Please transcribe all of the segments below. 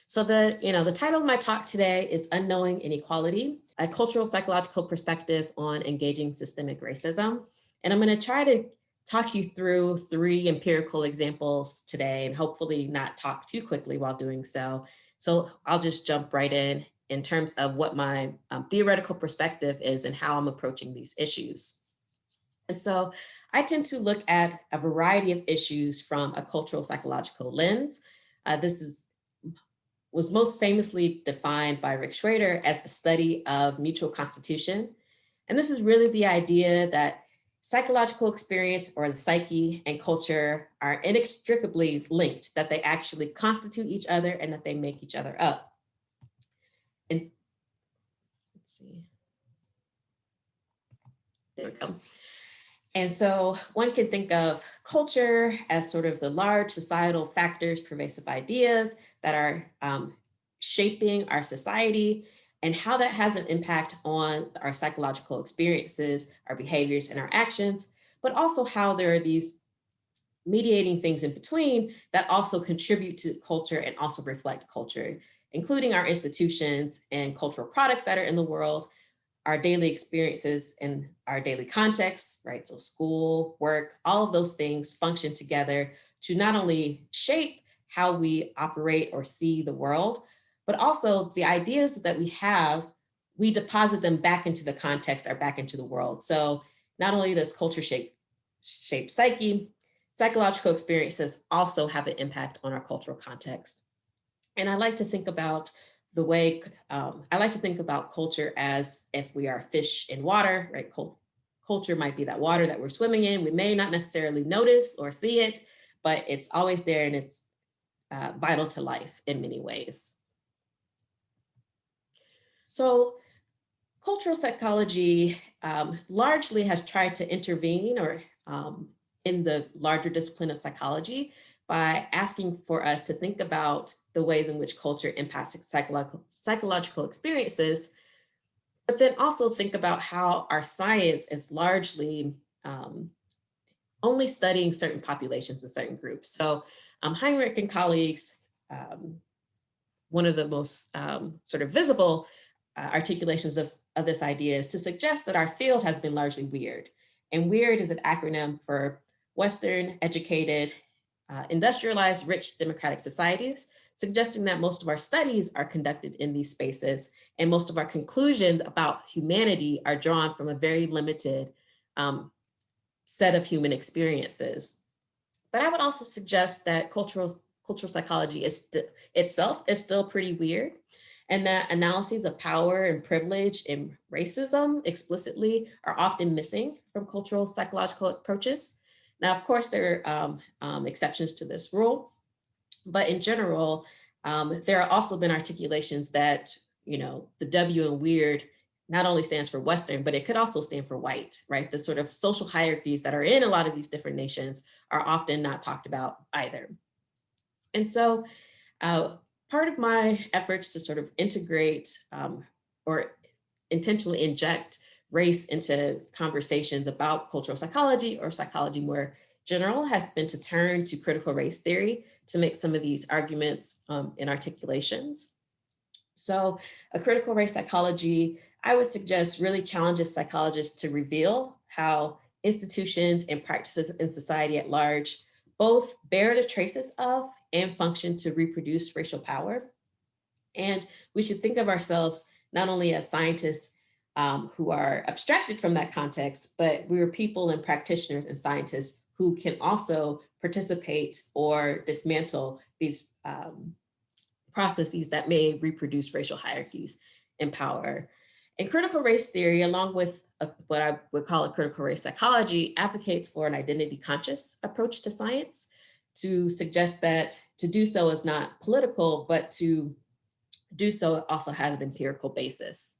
So the title of my talk today is Unknowing Inequality, a cultural psychological perspective on engaging systemic racism. And I'm going to try to talk you through 3 empirical examples today and hopefully not talk too quickly while doing so. So I'll just jump right in terms of what my theoretical perspective is and how I'm approaching these issues. And so I tend to look at a variety of issues from a cultural psychological lens. This was most famously defined by Rick Schrader as the study of mutual constitution. And this is really the idea that psychological experience, or the psyche, and culture are inextricably linked, that they actually constitute each other and that they make each other up. And let's see. There we go. And so one can think of culture as sort of the large societal factors, pervasive ideas that are shaping our society, and how that has an impact on our psychological experiences, our behaviors, and our actions, but also how there are these mediating things in between that also contribute to culture and also reflect culture, including our institutions and cultural products that are in the world, our daily experiences and our daily contexts, right? So school, work, all of those things function together to not only shape how we operate or see the world, but also the ideas that we have, we deposit them back into the context or back into the world. So not only does culture shape psyche, psychological experiences also have an impact on our cultural context. And I like to think about the way I like to think about culture as if we are fish in water, right? Culture might be that water that we're swimming in. We may not necessarily notice or see it, but it's always there, and it's vital to life in many ways. So cultural psychology largely has tried to intervene in the larger discipline of psychology by asking for us to think about the ways in which culture impacts psychological experiences, but then also think about how our science is largely only studying certain populations and certain groups. So Heinrich and colleagues, one of the most sort of visible articulations of this idea is to suggest that our field has been largely weird. And weird is an acronym for Western, educated, industrialized, rich democratic societies, suggesting that most of our studies are conducted in these spaces, and most of our conclusions about humanity are drawn from a very limited set of human experiences. But I would also suggest that cultural psychology itself is still pretty weird, and that analyses of power and privilege and racism explicitly are often missing from cultural psychological approaches. Now, of course, there are exceptions to this rule, but in general, there have also been articulations that, the W in weird not only stands for Western, but it could also stand for white, right? The sort of social hierarchies that are in a lot of these different nations are often not talked about either. And so part of my efforts to sort of integrate or intentionally inject race into conversations about cultural psychology or psychology more general has been to turn to critical race theory to make some of these arguments and articulations. So a critical race psychology, I would suggest, really challenges psychologists to reveal how institutions and practices in society at large both bear the traces of and function to reproduce racial power. And we should think of ourselves not only as scientists who are abstracted from that context, but we're people and practitioners and scientists who can also participate or dismantle these processes that may reproduce racial hierarchies and power. And critical race theory, along with what I would call a critical race psychology, advocates for an identity conscious approach to science, to suggest that to do so is not political, but to do so also has an empirical basis.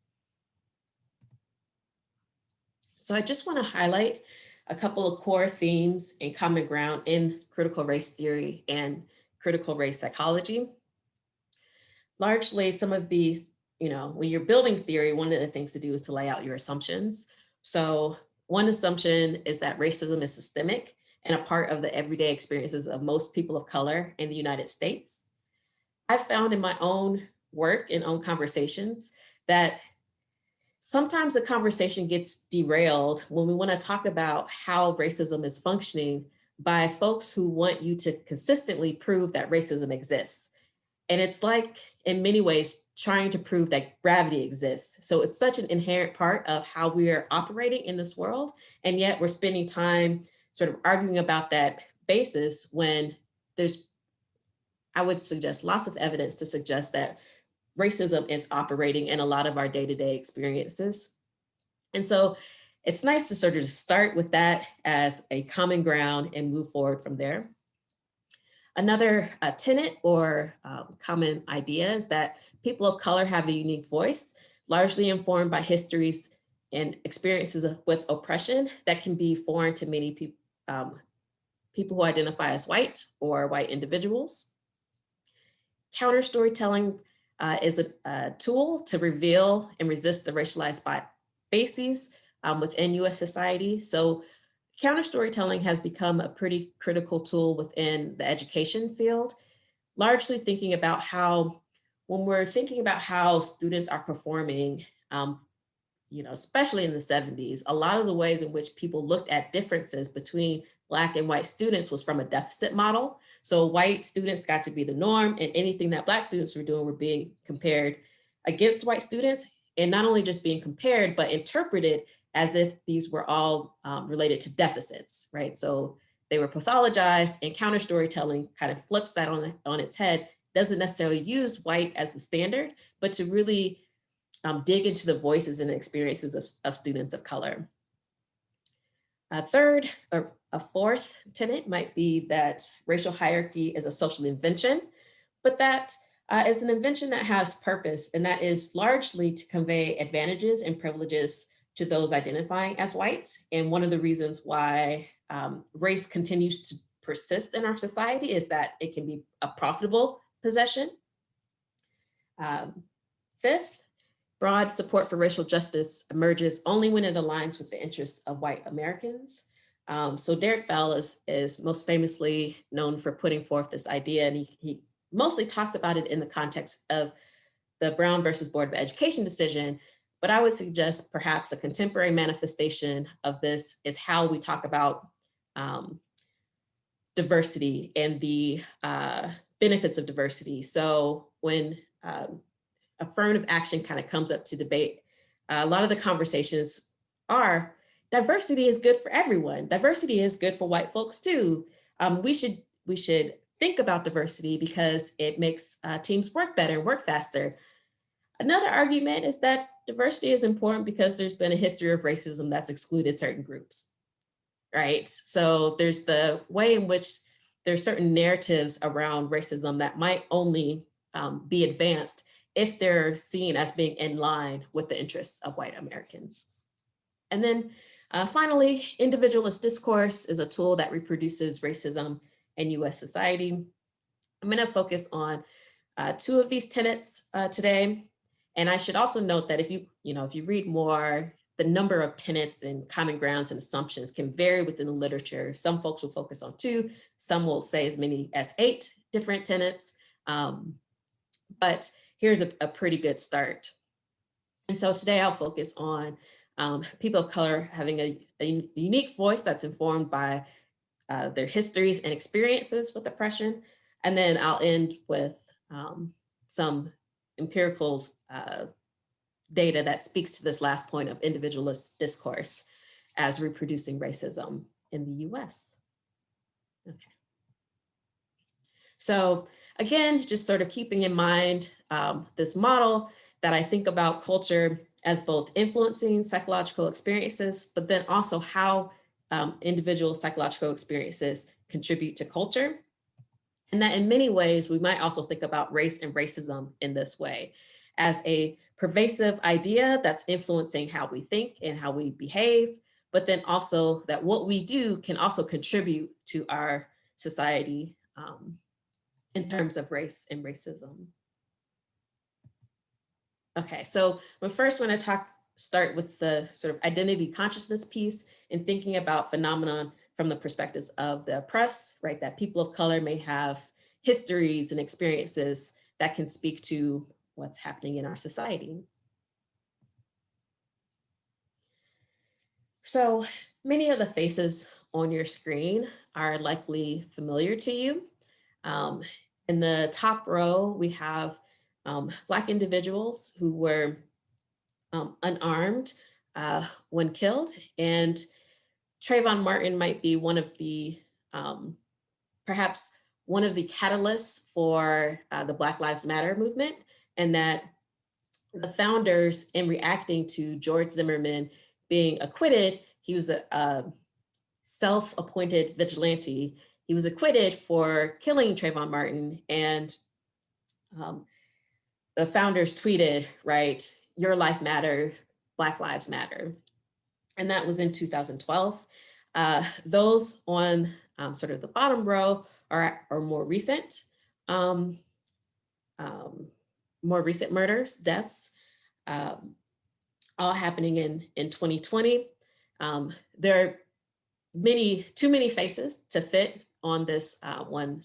So I just want to highlight a couple of core themes and common ground in critical race theory and critical race psychology. Largely, some of these, when you're building theory, one of the things to do is to lay out your assumptions. So one assumption is that racism is systemic and a part of the everyday experiences of most people of color in the United States. I found in my own work and own conversations that sometimes the conversation gets derailed when we want to talk about how racism is functioning by folks who want you to consistently prove that racism exists. And it's like, in many ways, trying to prove that gravity exists. So it's such an inherent part of how we are operating in this world. And yet we're spending time sort of arguing about that basis when there's, I would suggest, lots of evidence to suggest that racism is operating in a lot of our day-to-day experiences. And so it's nice to sort of start with that as a common ground and move forward from there. Another tenet or common idea is that people of color have a unique voice, largely informed by histories and experiences with oppression that can be foreign to many people who identify as white or white individuals. Counter storytelling is a tool to reveal and resist the racialized bases within US society. So counter storytelling has become a pretty critical tool within the education field, largely thinking about how, when we're thinking about how students are performing, especially in the 70s, a lot of the ways in which people looked at differences between Black and white students was from a deficit model. So white students got to be the norm, and anything that Black students were doing were being compared against white students, and not only just being compared, but interpreted as if these were all related to deficits, right? So they were pathologized, and counter storytelling kind of flips that on its head, doesn't necessarily use white as the standard, but to really dig into the voices and experiences of students of color. A third, or a fourth tenet might be that racial hierarchy is a social invention, but that is an invention that has purpose, and that is largely to convey advantages and privileges to those identifying as white. And one of the reasons why race continues to persist in our society is that it can be a profitable possession. Fifth, broad support for racial justice emerges only when it aligns with the interests of white Americans. So Derek Bell is most famously known for putting forth this idea, and he mostly talks about it in the context of the Brown versus Board of Education decision. But I would suggest perhaps a contemporary manifestation of this is how we talk about diversity and the benefits of diversity. So when affirmative action kind of comes up to debate, a lot of the conversations are diversity is good for everyone. Diversity is good for white folks too. We should think about diversity because it makes teams work better, work faster. Another argument is that diversity is important because there's been a history of racism that's excluded certain groups, right? So there's the way in which there's certain narratives around racism that might only be advanced if they're seen as being in line with the interests of white Americans. And then finally, individualist discourse is a tool that reproduces racism in US society. I'm gonna focus on two of these tenets today. And I should also note that if you read more, the number of tenets and common grounds and assumptions can vary within the literature. Some folks will focus on 2, some will say as many as 8 different tenets. But here's a pretty good start. And so today I'll focus on people of color having a unique voice that's informed by their histories and experiences with oppression. And then I'll end with some empirical data that speaks to this last point of individualist discourse as reproducing racism in the US. Okay. So again, just sort of keeping in mind this model that I think about culture as both influencing psychological experiences, but then also how individual psychological experiences contribute to culture. And that in many ways, we might also think about race and racism in this way as a pervasive idea that's influencing how we think and how we behave, but then also that what we do can also contribute to our society in terms of race and racism. Okay, so we first want to start with the sort of identity consciousness piece and thinking about phenomenon from the perspectives of the oppressed, right? That people of color may have histories and experiences that can speak to what's happening in our society. So many of the faces on your screen are likely familiar to you. In the top row, we have Black individuals who were unarmed when killed, and Trayvon Martin might be one of the, perhaps one of the catalysts for the Black Lives Matter movement, and that the founders, in reacting to George Zimmerman being acquitted, he was a self-appointed vigilante. He was acquitted for killing Trayvon Martin, and the founders tweeted, right, "Your life matters, Black Lives Matter." And that was in 2012. Those on sort of the bottom row are more recent murders, deaths, all happening in 2020. There are too many faces to fit on this one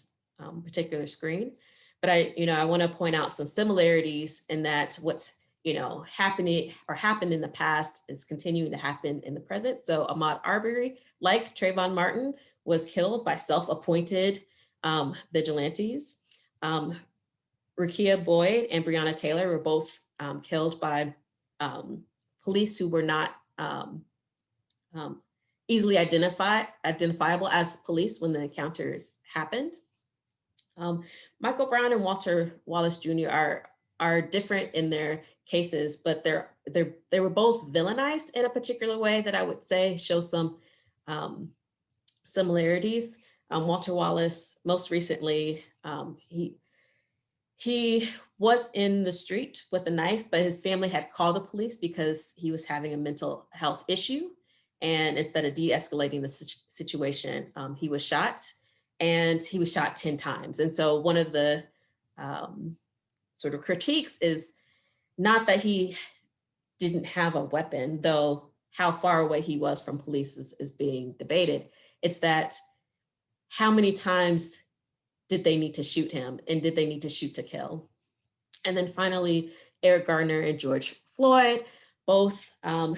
particular screen. But I want to point out some similarities in that what's happening or happened in the past is continuing to happen in the present. So Ahmaud Arbery, like Trayvon Martin, was killed by self-appointed vigilantes. Rekia Boyd and Breonna Taylor were both killed by police who were not easily identifiable as police when the encounters happened. Michael Brown and Walter Wallace Jr. are different in their cases, but they were both villainized in a particular way that I would say shows some similarities. Walter Wallace, most recently, he was in the street with a knife, but his family had called the police because he was having a mental health issue. And instead of de-escalating the situation, he was shot, and he was shot 10 times. And so one of the sort of critiques is not that he didn't have a weapon, though how far away he was from police is being debated. It's that how many times did they need to shoot him, and did they need to shoot to kill? And then finally, Eric Garner and George Floyd, both are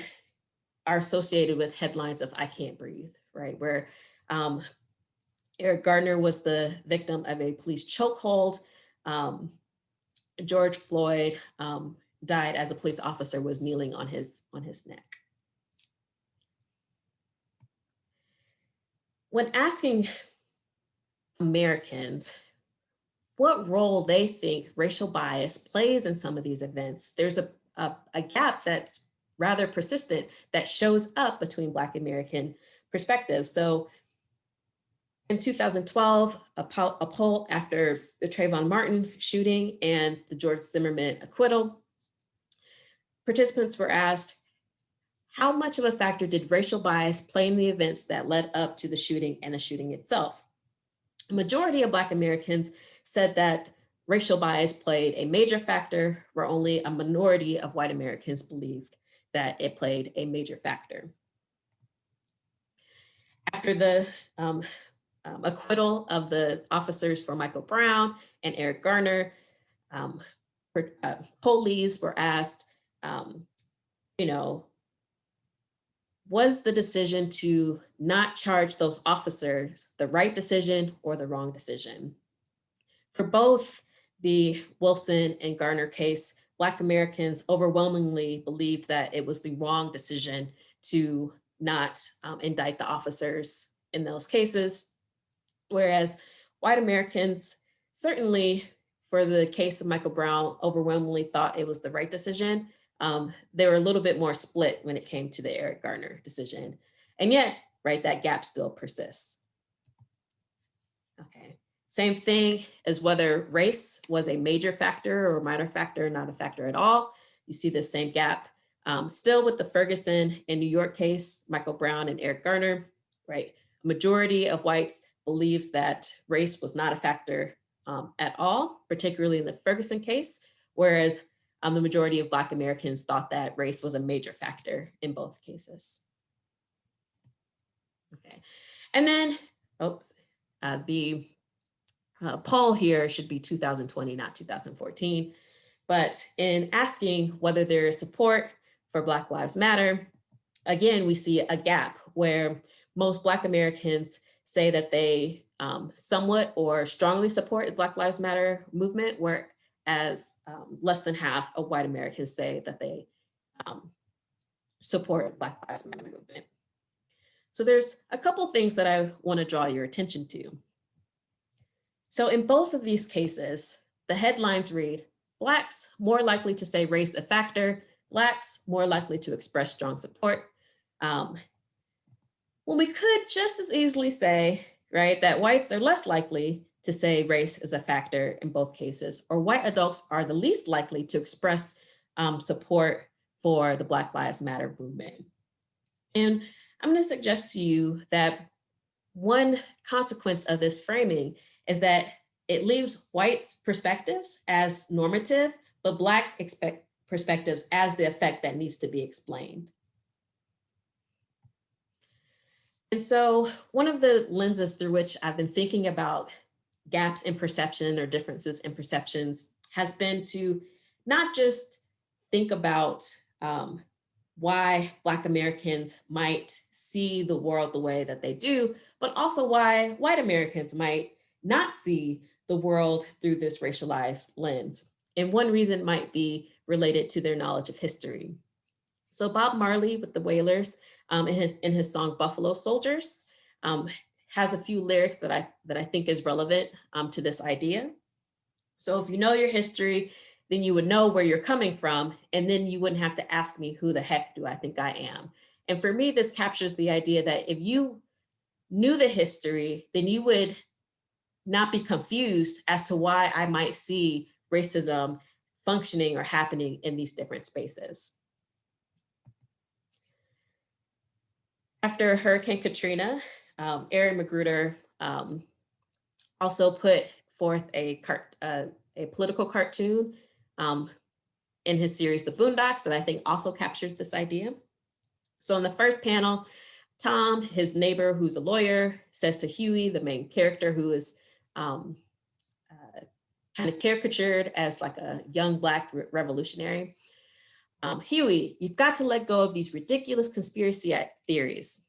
associated with headlines of "I can't breathe," right? Where Eric Garner was the victim of a police chokehold. George Floyd died as a police officer was kneeling on his neck. When asking Americans what role they think racial bias plays in some of these events, there's a gap that's rather persistent that shows up between Black American perspectives. So in 2012, a poll after the Trayvon Martin shooting and the George Zimmerman acquittal, participants were asked, how much of a factor did racial bias play in the events that led up to the shooting and the shooting itself? A majority of Black Americans said that racial bias played a major factor, where only a minority of white Americans believed that it played a major factor. After the acquittal of the officers for Michael Brown and Eric Garner, police were asked, was the decision to not charge those officers the right decision or the wrong decision? For both the Wilson and Garner case, Black Americans overwhelmingly believed that it was the wrong decision to not indict the officers in those cases, whereas white Americans, certainly for the case of Michael Brown, overwhelmingly thought it was the right decision. They were a little bit more split when it came to the Eric Garner decision. And yet, right, that gap still persists. Okay, same thing as whether race was a major factor or a minor factor, not a factor at all. You see the same gap. Still with the Ferguson and New York case, Michael Brown and Eric Garner, right? A majority of whites believed that race was not a factor at all, particularly in the Ferguson case, whereas the majority of Black Americans thought that race was a major factor in both cases. Okay, and then, the poll here should be 2020, not 2014. But in asking whether there is support for Black Lives Matter, again, we see a gap where most Black Americans say that they somewhat or strongly support the Black Lives Matter movement, whereas less than half of white Americans say that they support Black Lives Matter movement. So there's a couple things that I want to draw your attention to. So in both of these cases, the headlines read, Blacks more likely to say race a factor, Blacks more likely to express strong support. When we could just as easily say, right, that whites are less likely to say race is a factor in both cases, or white adults are the least likely to express support for the Black Lives Matter movement. And I'm going to suggest to you that one consequence of this framing is that it leaves whites' perspectives as normative, but Black perspectives as the effect that needs to be explained. And so one of the lenses through which I've been thinking about gaps in perception or differences in perceptions has been to not just think about why Black Americans might see the world the way that they do, but also why white Americans might not see the world through this racialized lens. And one reason might be related to their knowledge of history. So Bob Marley with the Wailers in his song Buffalo Soldiers has a few lyrics that I think is relevant to this idea. So if you know your history, then you would know where you're coming from, and then you wouldn't have to ask me, who the heck do I think I am? And for me, this captures the idea that if you knew the history, then you would not be confused as to why I might see racism functioning or happening in these different spaces. After Hurricane Katrina, Aaron Magruder also put forth a political cartoon in his series, The Boondocks, that I think also captures this idea. So in the first panel, Tom, his neighbor who's a lawyer, says to Huey, the main character who is kind of caricatured as like a young Black revolutionary, Huey, you've got to let go of these ridiculous conspiracy theories.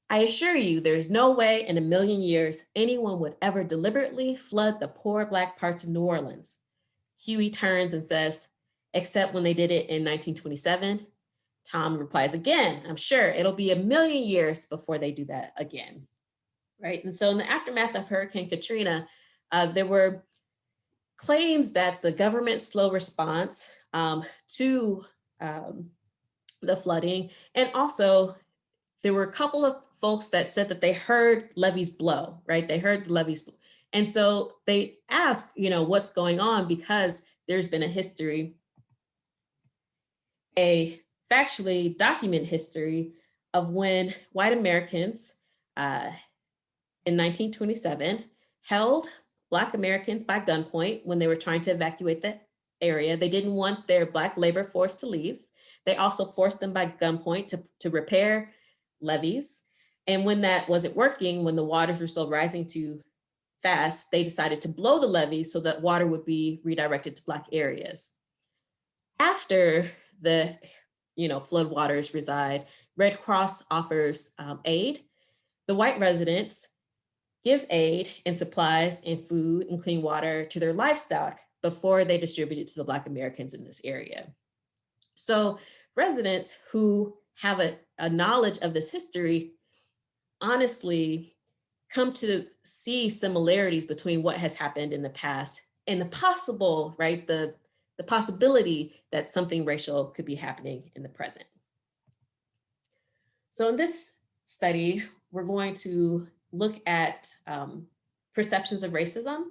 I assure you, there's no way in a million years anyone would ever deliberately flood the poor Black parts of New Orleans. Huey turns and says, except when they did it in 1927. Tom replies again, I'm sure it'll be a million years before they do that again, right? And so in the aftermath of Hurricane Katrina, there were claims that the government's slow response to the flooding, and also there were a couple of folks that said that they heard levees blow, right? They heard the levees blow. And so they asked, what's going on, because there's been a history, a factually documented history of when white Americans in 1927 held Black Americans by gunpoint when they were trying to evacuate the area. They didn't want their Black labor force to leave. They also forced them by gunpoint to repair levees. And when that wasn't working, when the waters were still rising too fast, they decided to blow the levees so that water would be redirected to Black areas. After the flood waters reside, Red Cross offers aid. The white residents give aid and supplies and food and clean water to their livestock before they distribute it to the Black Americans in this area. So residents who have a knowledge of this history honestly come to see similarities between what has happened in the past and the possible, right, the possibility that something racial could be happening in the present. So in this study, we're going to look at perceptions of racism.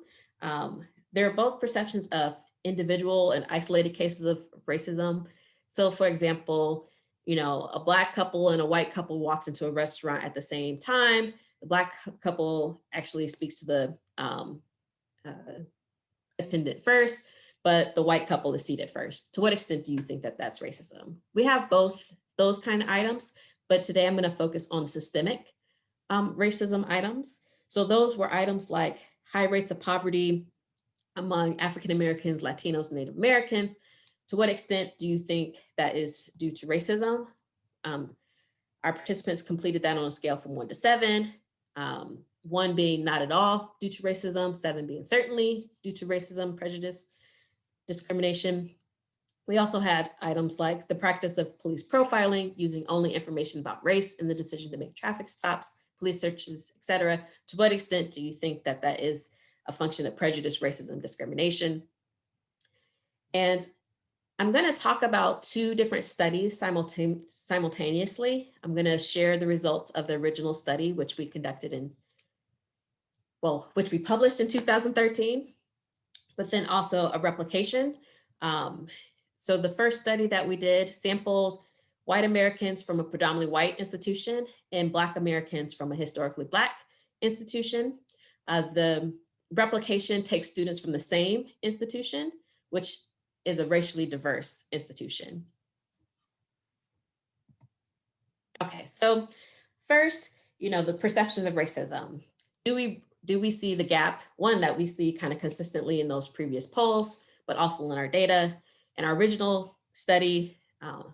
There are both perceptions of individual and isolated cases of racism. So for example, a Black couple and a white couple walks into a restaurant at the same time. The Black couple actually speaks to the attendant first, but the white couple is seated first. To what extent do you think that that's racism? We have both those kind of items, but today I'm going to focus on systemic racism items. So those were items like high rates of poverty among African Americans, Latinos, and Native Americans. To what extent do you think that is due to racism? Our participants completed that on a scale from 1 to 7, 1 being not at all due to racism, 7 being certainly due to racism, prejudice, discrimination. We also had items like the practice of police profiling, using only information about race in the decision to make traffic stops, police searches, et cetera. To what extent do you think that that is a function of prejudice, racism, discrimination? And I'm going to talk about 2 different studies simultaneously. I'm going to share the results of the original study, which we conducted which we published in 2013, but then also a replication. So the first study that we did sampled white Americans from a predominantly white institution and Black Americans from a historically Black institution. The replication takes students from the same institution, which is a racially diverse institution. Okay, so first, the perceptions of racism. Do we see the gap, one that we see kind of consistently in those previous polls, but also in our data? In our original study,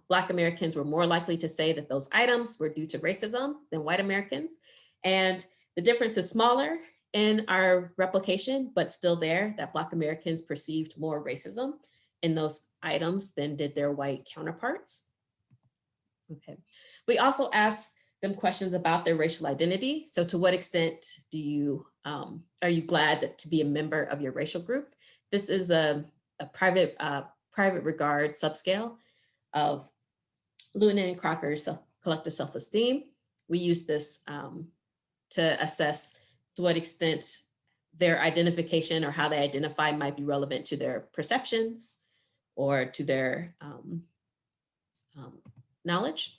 Black Americans were more likely to say that those items were due to racism than white Americans. And the difference is smaller in our replication, but still there, that Black Americans perceived more racism in those items than did their white counterparts. Okay. We also asked them questions about their racial identity. So to what extent are you glad to be a member of your racial group? This is a private regard subscale of Luna and Crocker's collective self-esteem. We use this to assess to what extent their identification or how they identify might be relevant to their perceptions or to their knowledge.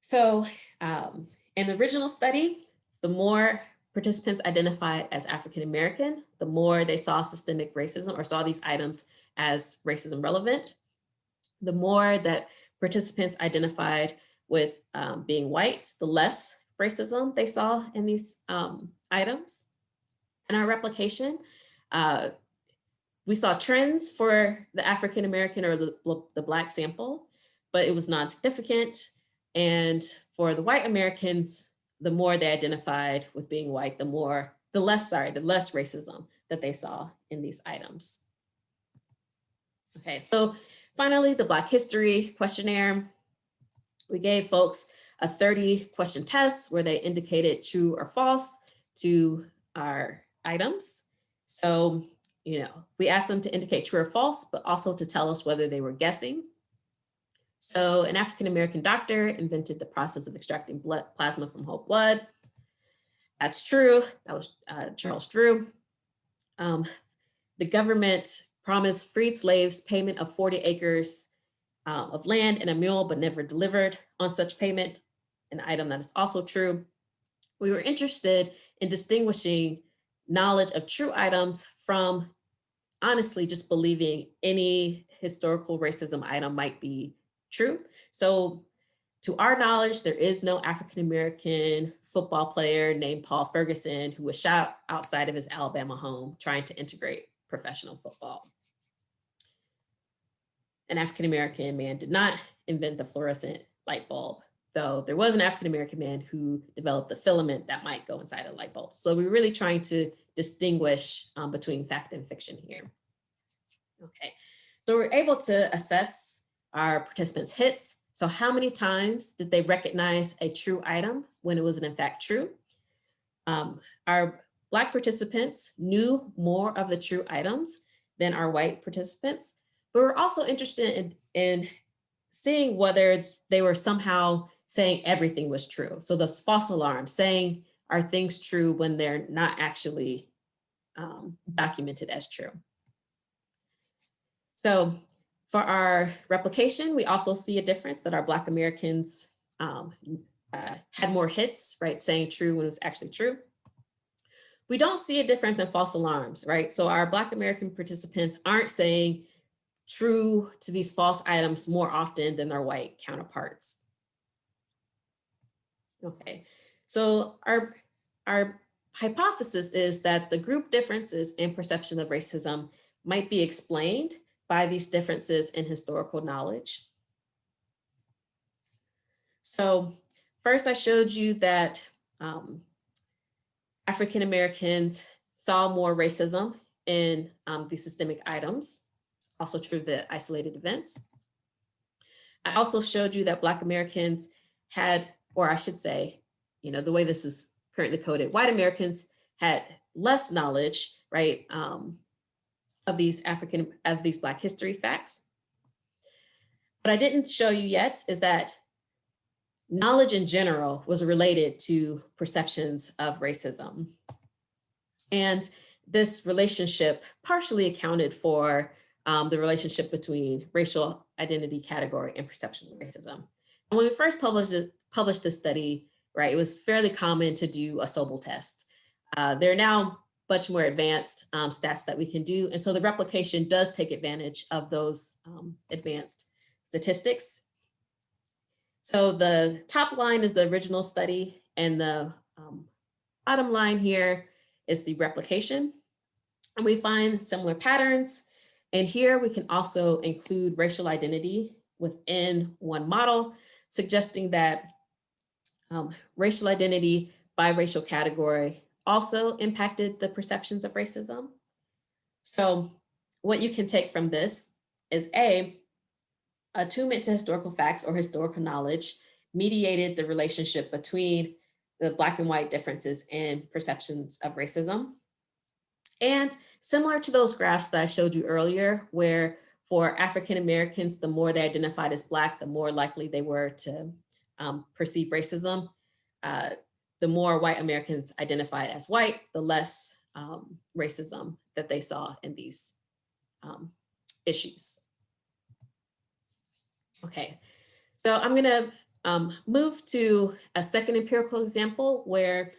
So in the original study, the more participants identified as African American, the more they saw systemic racism or saw these items as racism relevant. The more that participants identified with being white, the less racism they saw in these items. In our replication, we saw trends for the African American or the Black sample, but it was non-significant. And for the white Americans, the more they identified with being white, the less racism that they saw in these items. Okay, so finally, the Black History Questionnaire. We gave folks a 30-question test where they indicated true or false to our items. So, we asked them to indicate true or false, but also to tell us whether they were guessing. So an African-American doctor invented the process of extracting plasma from whole blood. That's true. That was Charles Drew. The government promised freed slaves payment of 40 acres of land and a mule, but never delivered on such payment, an item that is also true. We were interested in distinguishing knowledge of true items from honestly just believing any historical racism item might be true. So to our knowledge, there is no African-American football player named Paul Ferguson who was shot outside of his Alabama home trying to integrate professional football. An African-American man did not invent the fluorescent light bulb, though there was an African-American man who developed the filament that might go inside a light bulb. So we're really trying to distinguish between fact and fiction here. Okay, so we're able to assess our participants' hits. So how many times did they recognize a true item when it wasn't in fact true? Our Black participants knew more of the true items than our white participants, but we're also interested in seeing whether they were somehow saying everything was true. So the false alarm, saying are things true when they're not actually documented as true. So for our replication, we also see a difference that our Black Americans had more hits, right? Saying true when it was actually true. We don't see a difference in false alarms, right? So our Black American participants aren't saying true to these false items more often than their white counterparts. Okay, so our hypothesis is that the group differences in perception of racism might be explained by these differences in historical knowledge. So first I showed you that African Americans saw more racism in these systemic items, also true of the isolated events. I also showed you that Black Americans had, or I should say, the way this is currently coded, white Americans had less knowledge, right, of these Black history facts. What I didn't show you yet is that knowledge in general was related to perceptions of racism. And this relationship partially accounted for the relationship between racial identity category and perceptions of racism. And when we first published this study, right, it was fairly common to do a Sobel test. There are now much more advanced stats that we can do. And so the replication does take advantage of those advanced statistics. So the top line is the original study, and the bottom line here is the replication. And we find similar patterns. And here we can also include racial identity within one model, suggesting that racial identity by racial category also impacted the perceptions of racism. So what you can take from this is attunement to historical facts or historical knowledge mediated the relationship between the Black and white differences in perceptions of racism. And similar to those graphs that I showed you earlier, where for African Americans, the more they identified as Black, the more likely they were to perceive racism. The more white Americans identified as white, the less racism that they saw in these issues. Okay, so I'm gonna move to a second empirical example where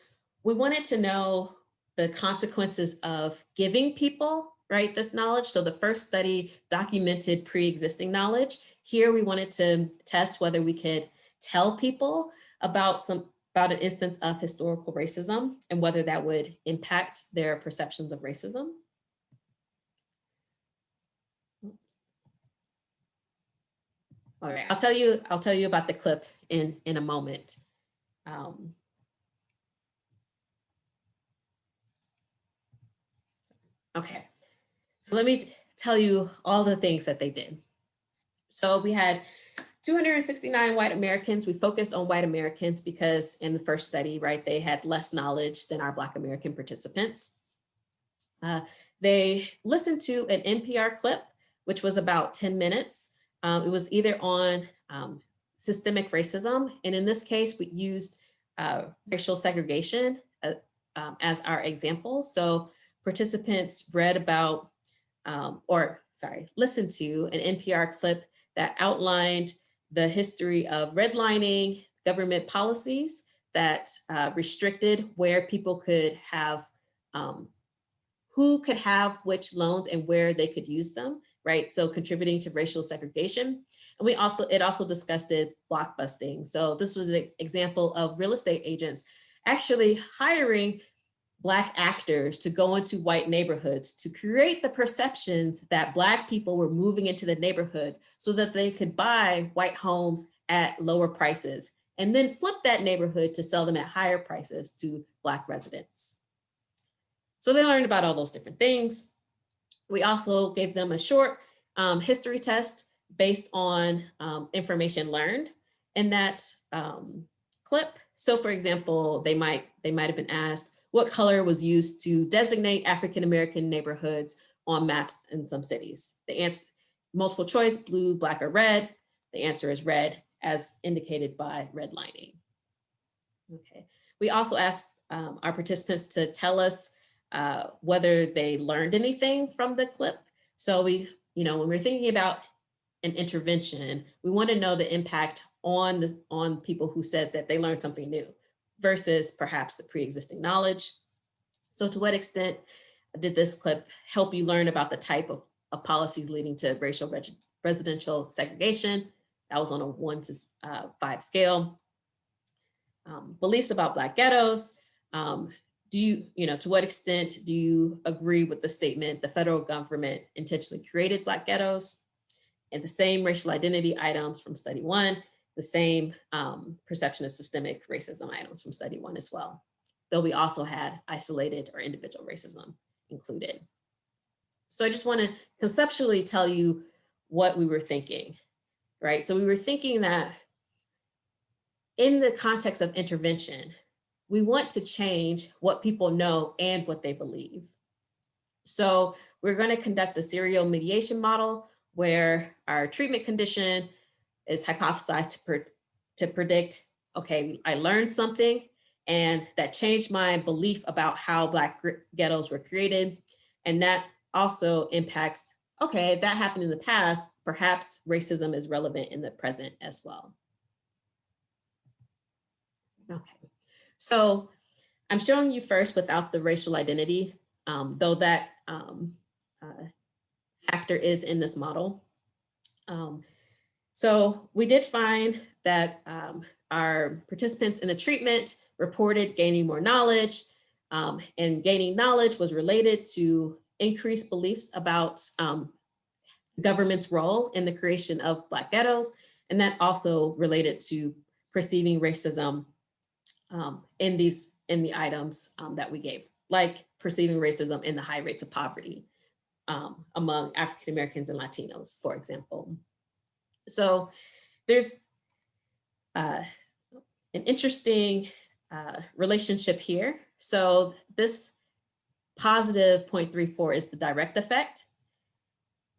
we wanted to know the consequences of giving people, right, this knowledge. So the first study documented pre-existing knowledge. Here we wanted to test whether we could tell people about an instance of historical racism and whether that would impact their perceptions of racism. All right, I'll tell you about the clip in a moment. Okay, so let me tell you all the things that they did. So we had 269 white Americans. We focused on white Americans because in the first study, right, they had less knowledge than our Black American participants. They listened to an NPR clip, which was about 10 minutes. It was either on systemic racism, and in this case, we used racial segregation as our example. So participants read about, listened to an NPR clip that outlined the history of redlining, government policies that restricted where people could have, who could have which loans and where they could use them, right? So contributing to racial segregation. And it also discussed blockbusting. So this was an example of real estate agents actually hiring Black actors to go into white neighborhoods to create the perceptions that Black people were moving into the neighborhood so that they could buy white homes at lower prices and then flip that neighborhood to sell them at higher prices to Black residents. So they learned about all those different things. We also gave them a short history test based on information learned in that clip. So for example, they might have been asked, what color was used to designate African-American neighborhoods on maps in some cities? The answer, multiple choice, blue, Black, or red. The answer is red, as indicated by redlining. Okay. We also asked our participants to tell us whether they learned anything from the clip. So when we're thinking about an intervention, we want to know the impact on people who said that they learned something new versus perhaps the pre-existing knowledge. So to what extent did this clip help you learn about the type of policies leading to racial residential segregation? That was on a 1 to 5 scale. Beliefs about Black ghettos. to what extent do you agree with the statement, the federal government intentionally created Black ghettos? And the same racial identity items from study 1, the same perception of systemic racism items from study 1 as well. Though we also had isolated or individual racism included. So I just want to conceptually tell you what we were thinking, right? So we were thinking that in the context of intervention, we want to change what people know and what they believe. So we're going to conduct a serial mediation model where our treatment condition is hypothesized to predict, okay, I learned something and that changed my belief about how Black ghettos were created. And that also impacts, okay, if that happened in the past, perhaps racism is relevant in the present as well. Okay, so I'm showing you first without the racial identity, though that factor is in this model. So we did find that our participants in the treatment reported gaining more knowledge, and gaining knowledge was related to increased beliefs about government's role in the creation of Black ghettos, and that also related to perceiving racism in the items that we gave, like perceiving racism in the high rates of poverty among African Americans and Latinos, for example. So there's an interesting relationship here. So this positive 0.34 is the direct effect.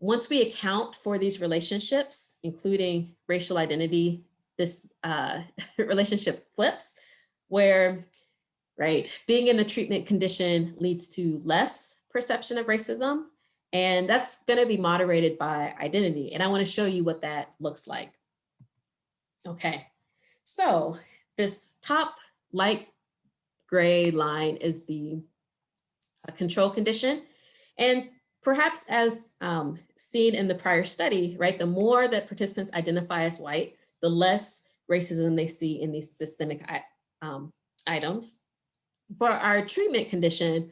Once we account for these relationships, including racial identity, this relationship flips, where, right, being in the treatment condition leads to less perception of racism, and that's going to be moderated by identity. And I want to show you what that looks like. Okay, so this top light gray line is the control condition. And perhaps as seen in the prior study, right, the more that participants identify as white, the less racism they see in these systemic items. For our treatment condition,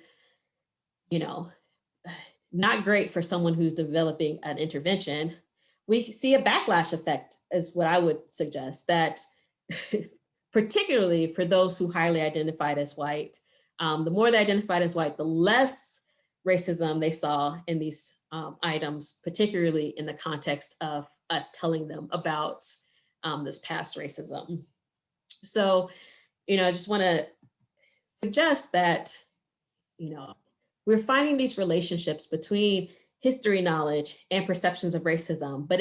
not great for someone who's developing an intervention. We see a backlash effect is what I would suggest, that particularly for those who highly identified as white, the more they identified as white, the less racism they saw in these items, particularly in the context of us telling them about this past racism. So, I just want to suggest that, we're finding these relationships between history knowledge and perceptions of racism, but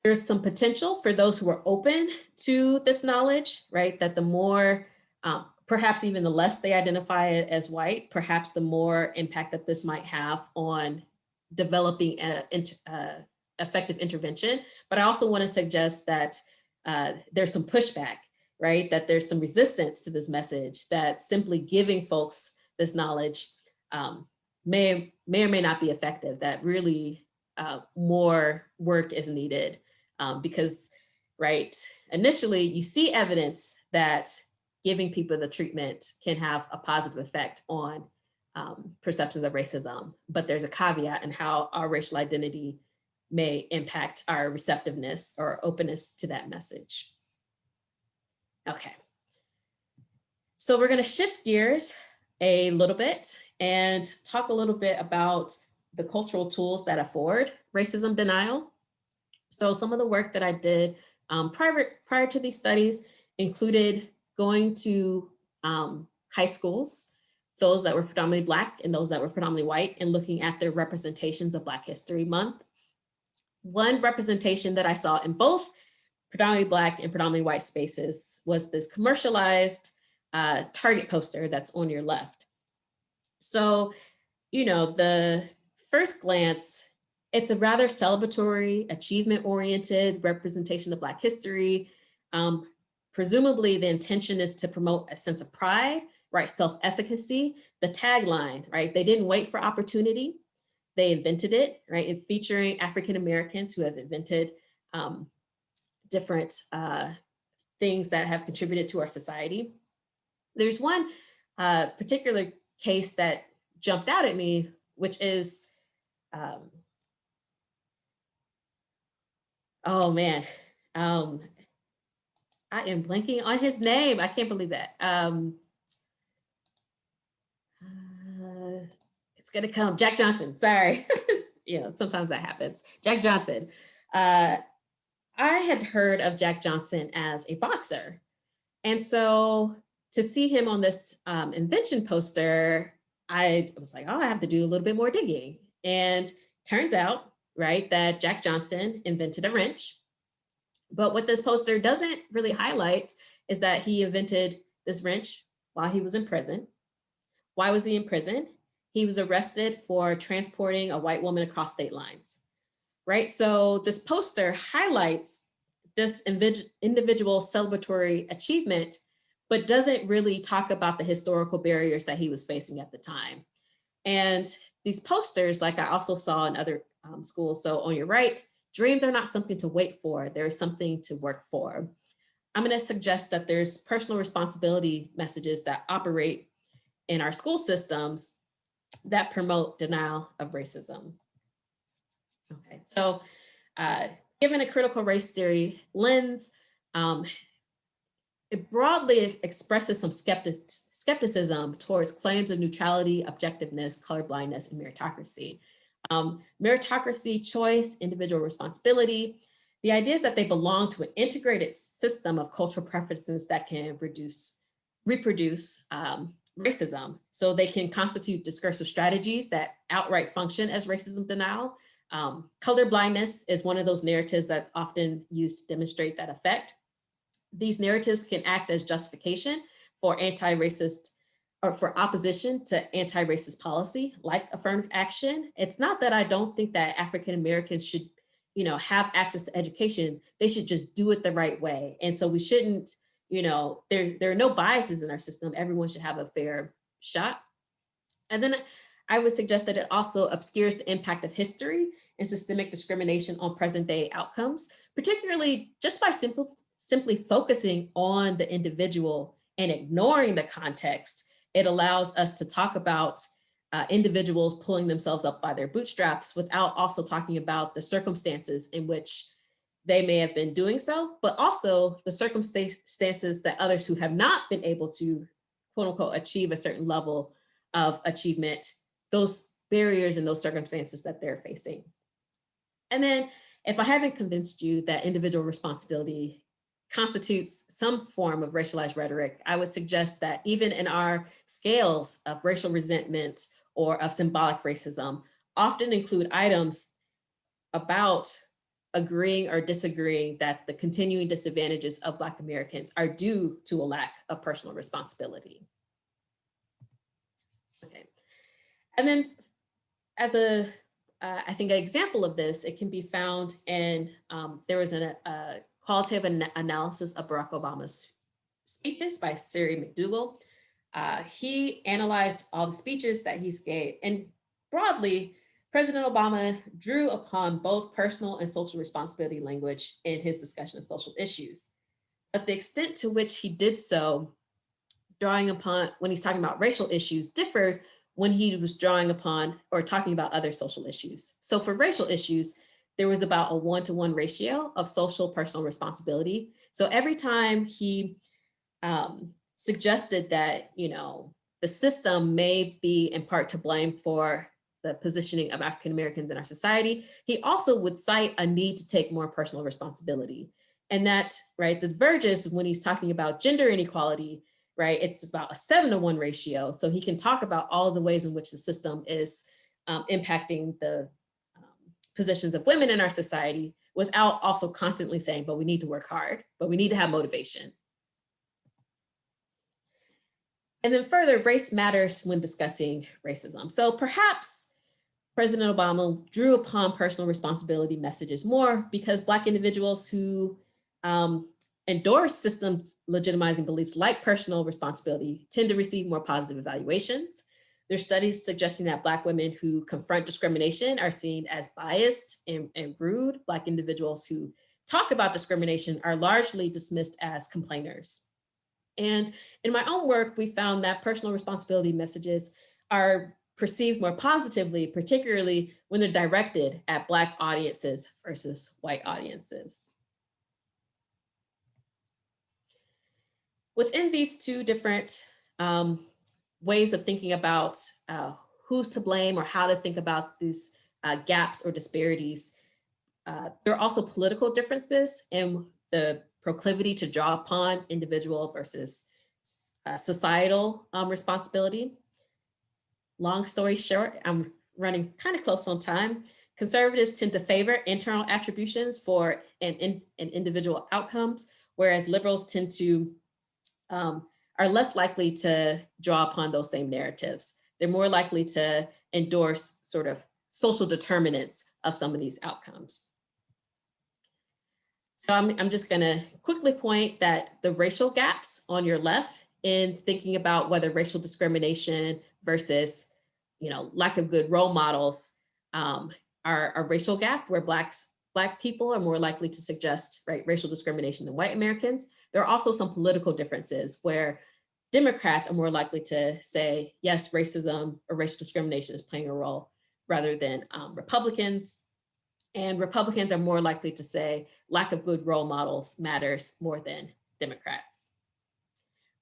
there's some potential for those who are open to this knowledge, right? That the more, perhaps even the less they identify as white, perhaps the more impact that this might have on developing effective intervention. But I also want to suggest that there's some pushback, right? That there's some resistance to this message, that simply giving folks this knowledge may or may not be effective, that really more work is needed because, right, initially you see evidence that giving people the treatment can have a positive effect on perceptions of racism, but there's a caveat in how our racial identity may impact our receptiveness or openness to that message. Okay, so we're going to shift gears a little bit and talk a little bit about the cultural tools that afford racism denial. So some of the work that I did prior to these studies included going to high schools, those that were predominantly Black and those that were predominantly white, and looking at their representations of Black History Month. One representation that I saw in both predominantly Black and predominantly white spaces was this commercialized Target poster that's on your left. So, the first glance, it's a rather celebratory, achievement-oriented representation of Black history. Presumably the intention is to promote a sense of pride, right? Self-efficacy. The tagline, right? They didn't wait for opportunity. They invented it, right? And featuring African-Americans who have invented different things that have contributed to our society. There's one particular case that jumped out at me, which is, oh man, um, I am blanking on his name. I can't believe that. It's gonna come, Jack Johnson, sorry. Sometimes that happens. Jack Johnson. I had heard of Jack Johnson as a boxer. And so to see him on this Invention poster, I was like, oh, I have to do a little bit more digging. And turns out, right, that Jack Johnson invented a wrench. But what this poster doesn't really highlight is that he invented this wrench while he was in prison. Why was he in prison? He was arrested for transporting a white woman across state lines, right? So this poster highlights this individual celebratory achievement, but doesn't really talk about the historical barriers that he was facing at the time. And these posters, like I also saw in other schools, so on your right, dreams are not something to wait for, there's something to work for. I'm gonna suggest that there's personal responsibility messages that operate in our school systems that promote denial of racism. Okay, so given a critical race theory lens, it broadly expresses some skepticism towards claims of neutrality, objectiveness, colorblindness, and meritocracy. Meritocracy, choice, individual responsibility, the idea is that they belong to an integrated system of cultural preferences that can reproduce racism. So they can constitute discursive strategies that outright function as racism denial. Colorblindness is one of those narratives that's often used to demonstrate that effect. These narratives can act as justification for anti-racist or for opposition to anti-racist policy, like affirmative action. It's not that I don't think that African Americans should, have access to education. They should just do it the right way. And so we shouldn't, there are no biases in our system. Everyone should have a fair shot. And then I would suggest that it also obscures the impact of history and systemic discrimination on present day outcomes, particularly just by simply focusing on the individual and ignoring the context. It allows us to talk about individuals pulling themselves up by their bootstraps without also talking about the circumstances in which they may have been doing so, but also the circumstances that others who have not been able to, quote unquote, achieve a certain level of achievement, those barriers and those circumstances that they're facing. And then if I haven't convinced you that individual responsibility constitutes some form of racialized rhetoric, I would suggest that even in our scales of racial resentment or of symbolic racism, often include items about agreeing or disagreeing that the continuing disadvantages of Black Americans are due to a lack of personal responsibility. Okay, and then as I think an example of this, it can be found in, there was a qualitative analysis of Barack Obama's speeches by Siri McDougall. He analyzed all the speeches that he's gave, and broadly, President Obama drew upon both personal and social responsibility language in his discussion of social issues. But the extent to which he did so, drawing upon when he's talking about racial issues, differed when he was drawing upon or talking about other social issues. So for racial issues, there was about a 1-to-1 ratio of social personal responsibility. So every time he suggested that, the system may be in part to blame for the positioning of African Americans in our society, he also would cite a need to take more personal responsibility. And that, right, diverges when he's talking about gender inequality, right? It's about a 7-to-1 ratio. So he can talk about all of the ways in which the system is impacting the positions of women in our society without also constantly saying, but we need to work hard, but we need to have motivation. And then further, race matters when discussing racism. So perhaps President Obama drew upon personal responsibility messages more because Black individuals who endorse systems legitimizing beliefs like personal responsibility tend to receive more positive evaluations. There's studies suggesting that Black women who confront discrimination are seen as biased and rude. Black individuals who talk about discrimination are largely dismissed as complainers. And in my own work, we found that personal responsibility messages are perceived more positively, particularly when they're directed at Black audiences versus white audiences. Within these two different ways of thinking about who's to blame or how to think about these gaps or disparities, there are also political differences in the proclivity to draw upon individual versus societal responsibility. Long story short, I'm running kind of close on time. Conservatives tend to favor internal attributions for an individual outcomes, whereas liberals tend to are less likely to draw upon those same narratives. They're more likely to endorse sort of social determinants of some of these outcomes. So I'm just gonna quickly point that the racial gaps on your left in thinking about whether racial discrimination versus, lack of good role models are a racial gap where Black people are more likely to suggest racial discrimination than white Americans. There are also some political differences where Democrats are more likely to say, yes, racism or racial discrimination is playing a role rather than Republicans. And Republicans are more likely to say lack of good role models matters more than Democrats.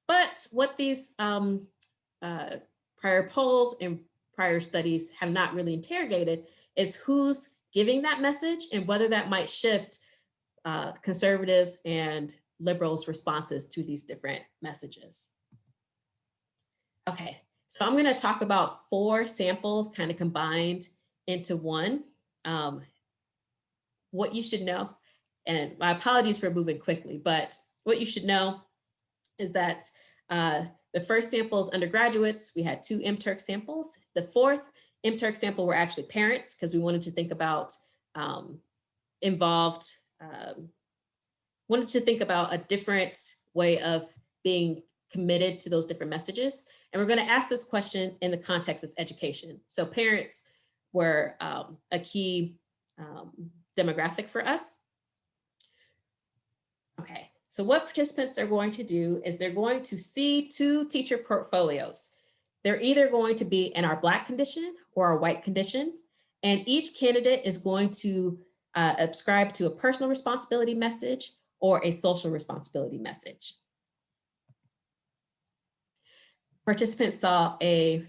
But what these prior polls and prior studies have not really interrogated is who's giving that message and whether that might shift conservatives and liberals' responses to these different messages. Okay, so I'm going to talk about 4 samples kind of combined into one. What you should know, and my apologies for moving quickly, but what you should know is that the first sample is undergraduates. We had 2 MTurk samples. The 4th MTurk sample were actually parents because we wanted to think about wanted to think about a different way of being committed to those different messages. And we're going to ask this question in the context of education. So parents were a key demographic for us. Okay, so what participants are going to do is they're going to see 2 teacher portfolios. They're either going to be in our Black condition or our white condition, and each candidate is going to ascribe to a personal responsibility message or a social responsibility message. Participants saw a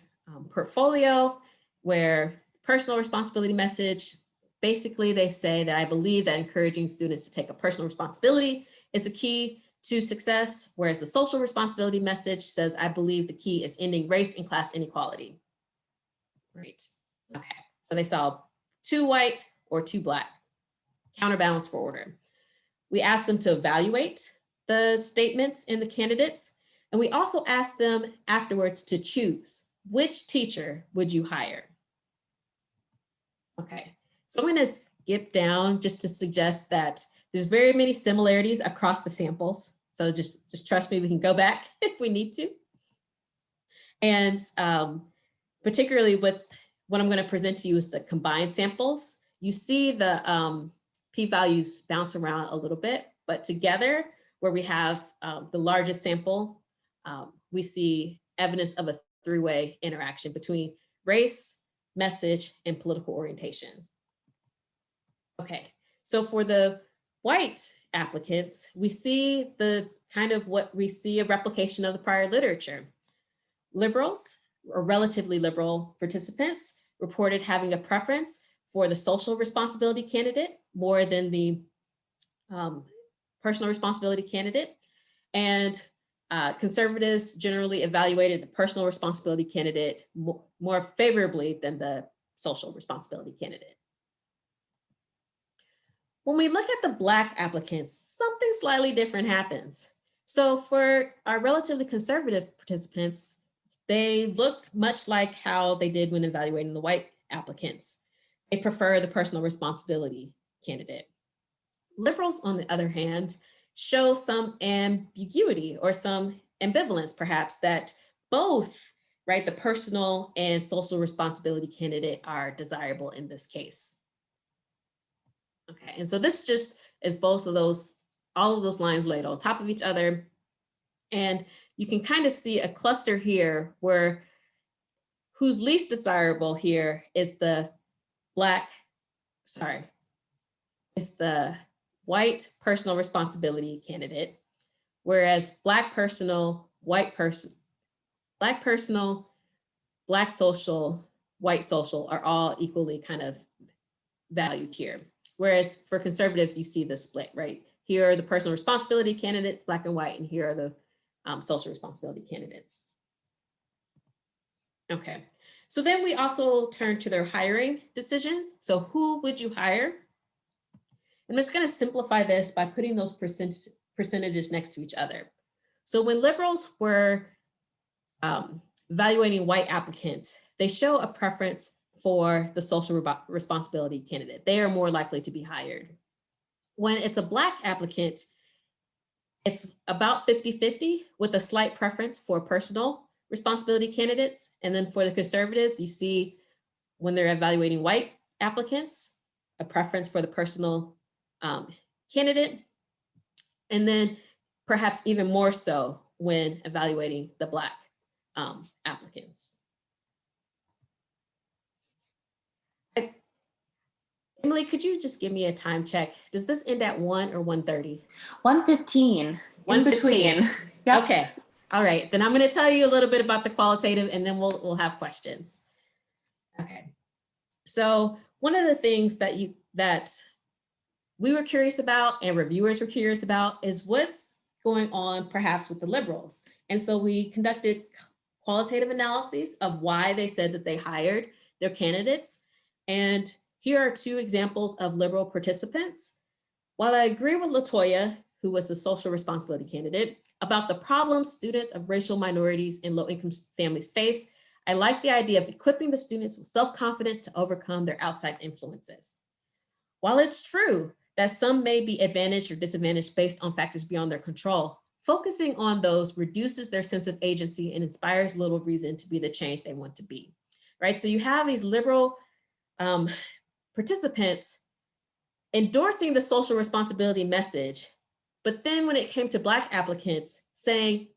portfolio where personal responsibility message, basically they say that I believe that encouraging students to take a personal responsibility is the key to success, whereas the social responsibility message says I believe the key is ending race and class inequality. Right, okay, so they saw 2 white or 2 Black, counterbalance for order. We asked them to evaluate the statements in the candidates, and we also asked them afterwards to choose which teacher would you hire. Okay, so I'm going to skip down just to suggest that there's very many similarities across the samples. So just trust me, we can go back if we need to. And particularly with what I'm going to present to you is the combined samples. You see the p-values bounce around a little bit, but together where we have the largest sample, we see evidence of a 3-way interaction between race, message, and political orientation. Okay, so for the white applicants, we see the kind of what we see a replication of the prior literature. Liberals, or relatively liberal participants, reported having a preference for the social responsibility candidate more than the personal responsibility candidate. And conservatives generally evaluated the personal responsibility candidate more favorably than the social responsibility candidate. When we look at the Black applicants, something slightly different happens. So for our relatively conservative participants, they look much like how they did when evaluating the white applicants. They prefer the personal responsibility candidate. Liberals, on the other hand, show some ambiguity or some ambivalence, perhaps, that both, right, the personal and social responsibility candidate are desirable in this case. Okay, and so this just is both of those, all of those lines laid on top of each other. And you can kind of see a cluster here where who's least desirable here is the white personal responsibility candidate, whereas Black personal, white person, Black personal, Black social, white social are all equally kind of valued here. Whereas for conservatives, you see the split, right? Here are the personal responsibility candidate, Black and white, and here are the social responsibility candidates. Okay, so then we also turn to their hiring decisions. So who would you hire? I'm just going to simplify this by putting those percentages next to each other. So when liberals were evaluating white applicants, they show a preference for the social responsibility candidate. They are more likely to be hired. When it's a Black applicant, it's about 50-50 with a slight preference for personal responsibility candidates. And then for the conservatives, you see when they're evaluating white applicants, a preference for the personal candidate. And then perhaps even more so when evaluating the Black applicants. Emily, could you just give me a time check? Does this end at 1 or 1:30? 1:15. In between. Yep. Okay. All right. Then I'm going to tell you a little bit about the qualitative, and then we'll have questions. Okay. So one of the things that we were curious about and reviewers were curious about is what's going on perhaps with the liberals. And so we conducted qualitative analyses of why they said that they hired their candidates. And here are two examples of liberal participants. While I agree with LaToya, who was the social responsibility candidate, about the problems students of racial minorities and low-income families face, I like the idea of equipping the students with self-confidence to overcome their outside influences. While it's true that some may be advantaged or disadvantaged based on factors beyond their control, focusing on those reduces their sense of agency and inspires little reason to be the change they want to be, right? So you have these liberal participants endorsing the social responsibility message, but then when it came to Black applicants saying,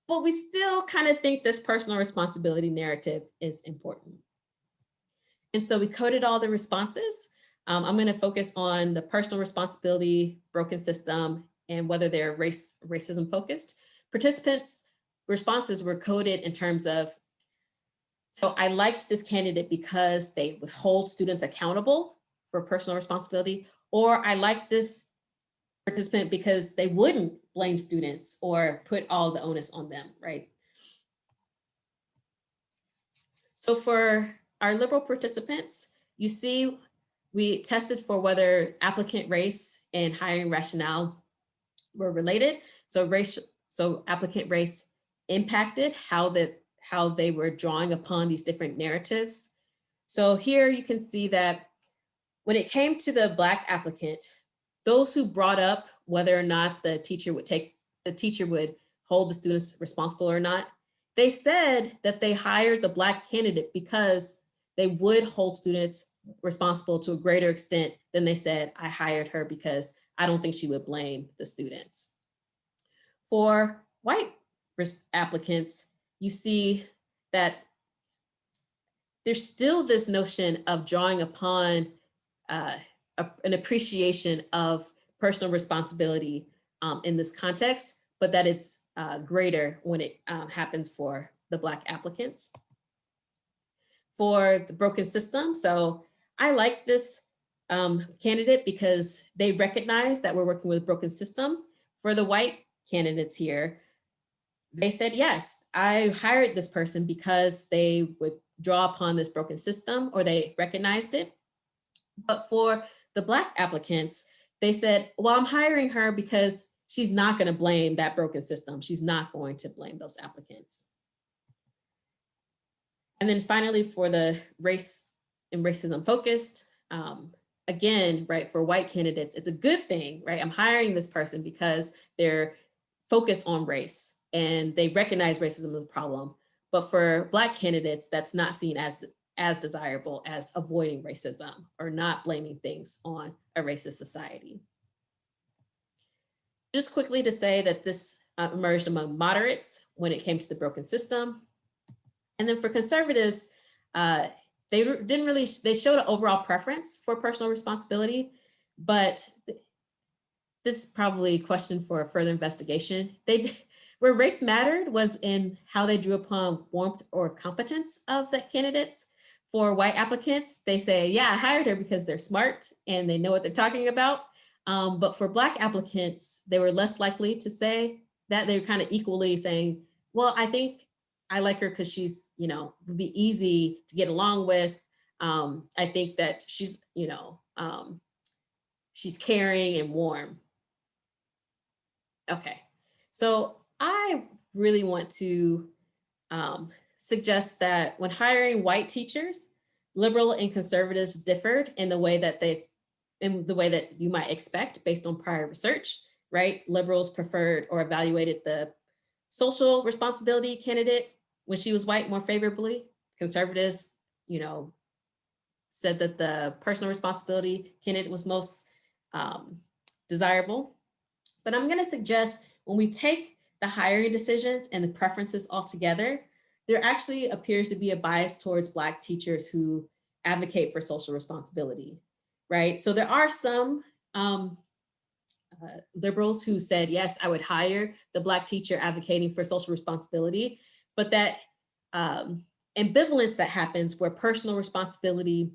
but we still kind of think this personal responsibility narrative is important. And so we coded all the responses. I'm going to focus on the personal responsibility, broken system, and whether they're racism focused. Participants' responses were coded in terms of, so I liked this candidate because they would hold students accountable for personal responsibility, or I like this participant because they wouldn't blame students or put all the onus on them, right? So for our liberal participants, you see we tested for whether applicant race and hiring rationale were related. So applicant race impacted how they were drawing upon these different narratives. So here you can see that when it came to the Black applicant, those who brought up whether or not the teacher would hold the students responsible or not, they said that they hired the Black candidate because they would hold students responsible to a greater extent than they said, I hired her because I don't think she would blame the students. For white applicants, you see that there's still this notion of drawing upon an appreciation of personal responsibility in this context, but that it's greater when it happens for the Black applicants. For the broken system, so I like this candidate because they recognize that we're working with a broken system. For the white candidates here, they said, yes, I hired this person because they would draw upon this broken system or they recognized it. But for the Black applicants, they said, well, I'm hiring her because she's not going to blame that broken system. She's not going to blame those applicants. And then finally, for the race and racism focused, again, right, for white candidates, it's a good thing, right? I'm hiring this person because they're focused on race and they recognize racism as a problem. But for Black candidates, that's not seen as desirable as avoiding racism or not blaming things on a racist society. Just quickly to say that this emerged among moderates when it came to the broken system. And then for conservatives, they showed an overall preference for personal responsibility, but this is probably a question for further investigation. Where race mattered was in how they drew upon warmth or competence of the candidates. For white applicants, they say, yeah, I hired her because they're smart and they know what they're talking about. But for Black applicants, they were less likely to say that. They're kind of equally saying, well, I think I like her because she's, would be easy to get along with. I think that she's, she's caring and warm. Okay, so I really want to suggest that when hiring white teachers, liberal and conservatives differed in the way that you might expect based on prior research, right? Liberals preferred or evaluated the social responsibility candidate when she was white more favorably. Conservatives, said that the personal responsibility candidate was most desirable. But I'm going to suggest when we take the hiring decisions and the preferences all together, there actually appears to be a bias towards Black teachers who advocate for social responsibility, right? So there are some liberals who said, yes, I would hire the Black teacher advocating for social responsibility, but that ambivalence that happens where personal responsibility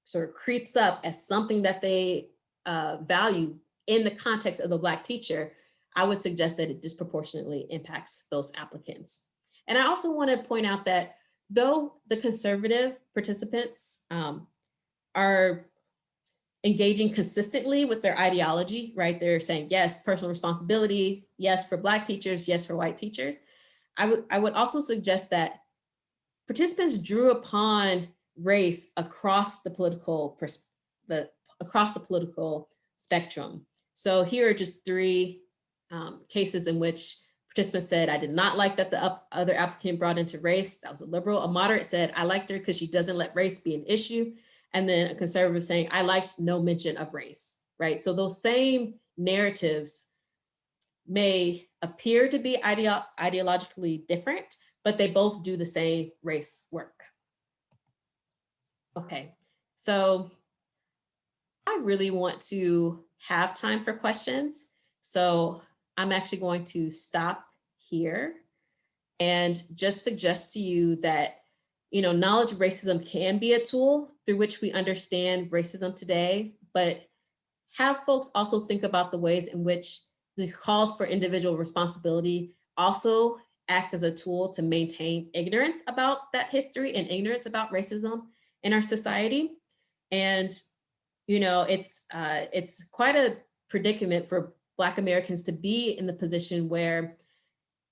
sort of creeps up as something that they value in the context of the Black teacher, I would suggest that it disproportionately impacts those applicants. And I also want to point out that though the conservative participants are engaging consistently with their ideology, right? They're saying, yes, personal responsibility, yes, for Black teachers, yes, for white teachers. I would also suggest that participants drew upon race across the political spectrum. So here are just three cases in which participants said, I did not like that the other applicant brought into race. That was a liberal. A moderate said, I liked her because she doesn't let race be an issue. And then a conservative saying, I liked no mention of race, right? So those same narratives may appear to be ideologically different, but they both do the same race work. Okay, so I really want to have time for questions. So I'm actually going to stop here and just suggest to you that, knowledge of racism can be a tool through which we understand racism today, but have folks also think about the ways in which these calls for individual responsibility also acts as a tool to maintain ignorance about that history and ignorance about racism in our society. And it's quite a predicament for Black Americans to be in the position where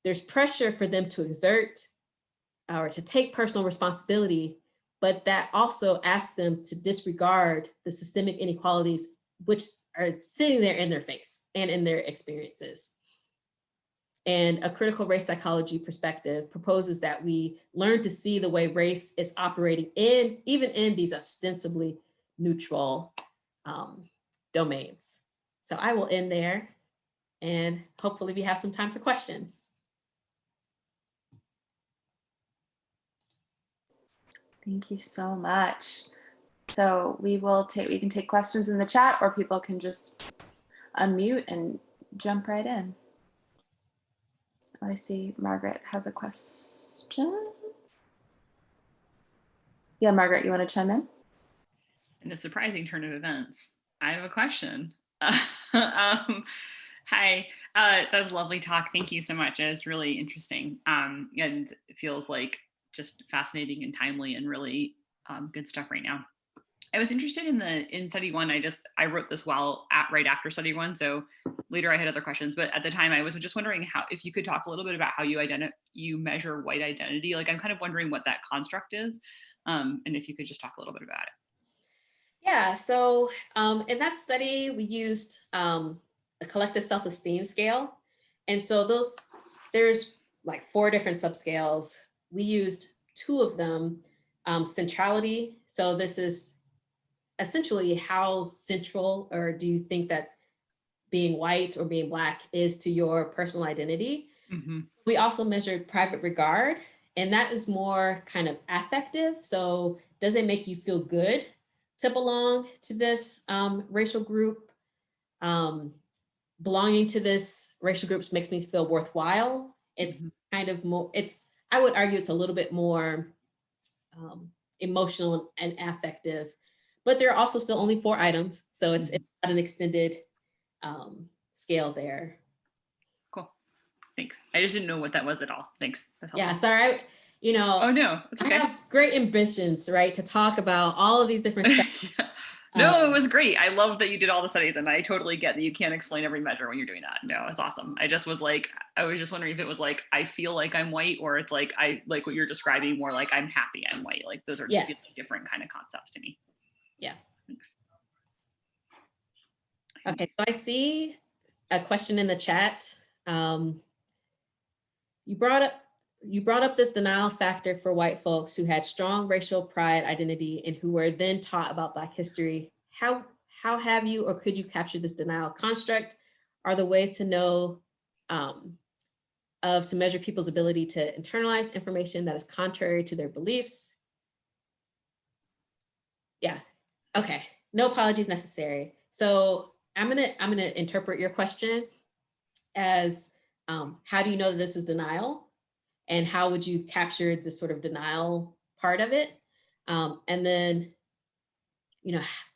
there's pressure for them to exert or to take personal responsibility, but that also asks them to disregard the systemic inequalities which are sitting there in their face and in their experiences. And a critical race psychology perspective proposes that we learn to see the way race is operating even in these ostensibly neutral domains. So I will end there and hopefully we have some time for questions. Thank you so much. So we can take questions in the chat, or people can just unmute and jump right in. I see Margaret has a question. Yeah, Margaret, you want to chime in? In a surprising turn of events, I have a question. Hi, that was a lovely talk. Thank you so much. It was really interesting, and it feels like just fascinating and timely and really good stuff right now. I was interested in study one. I wrote this right after study one, so later I had other questions. But at the time, I was just wondering if you could talk a little bit about how you measure white identity. Like, I'm kind of wondering what that construct is, and if you could just talk a little bit about it. Yeah, so in that study, we used a collective self-esteem scale. And so there's like 4 different subscales. We used 2 of them, centrality. So this is essentially how central, or do you think that being white or being Black is to your personal identity. We also measured private regard, and that is more kind of affective. So does it make you feel good to belong to this racial group? Belonging to this racial groups makes me feel worthwhile. It's kind of more, I would argue it's a little bit more emotional and affective, but there are also still only 4 items. So it's not an extended scale there. Cool. Thanks. I just didn't know what that was at all. Thanks. Yeah, sorry. Oh no, it's okay. I have great ambitions, right, to talk about all of these different stuff. Yeah. No, it was great. I love that you did all the studies, and I totally get that you can't explain every measure when you're doing that. No, it's awesome. I was just wondering if it was like, I feel like I'm white, or it's like, I like what you're describing, more like I'm happy I'm white. Like those are different kind of concepts to me. Yeah. Thanks. Okay, so I see a question in the chat. You brought up this denial factor for white folks who had strong racial pride identity and who were then taught about Black history. How have you, or could you capture this denial construct? Are the ways to know to measure people's ability to internalize information that is contrary to their beliefs? Yeah, okay, no apologies necessary. So I'm gonna interpret your question as how do you know that this is denial? And how would you capture this sort of denial part of it? And then,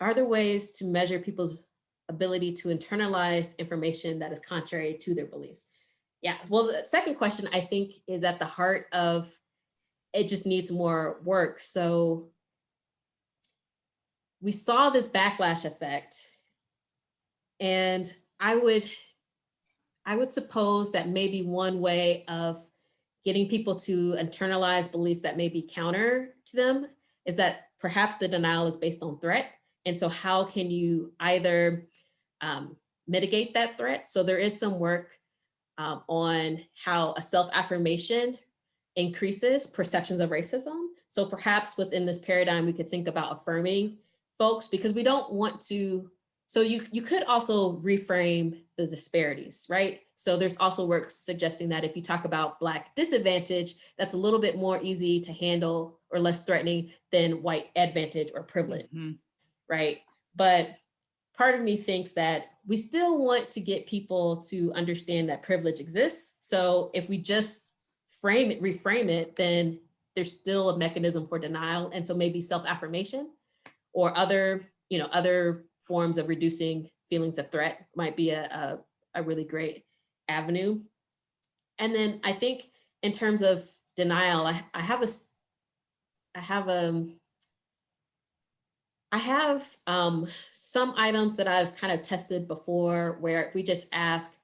are there ways to measure people's ability to internalize information that is contrary to their beliefs? Yeah, well, the second question I think is at the heart of it just needs more work. So we saw this backlash effect, and I would suppose that maybe one way of getting people to internalize beliefs that may be counter to them is that perhaps the denial is based on threat. And so how can you either mitigate that threat? So there is some work on how a self-affirmation increases perceptions of racism. So perhaps within this paradigm, we could think about affirming folks, because we don't want to, so you could also reframe the disparities, right? So there's also work suggesting that if you talk about Black disadvantage, that's a little bit more easy to handle or less threatening than white advantage or privilege, right? But part of me thinks that we still want to get people to understand that privilege exists. So if we just reframe it, then there's still a mechanism for denial. And so maybe self-affirmation or other forms of reducing feelings of threat might be a really great avenue. And then I think in terms of denial, I have some items that I've kind of tested before where we just ask,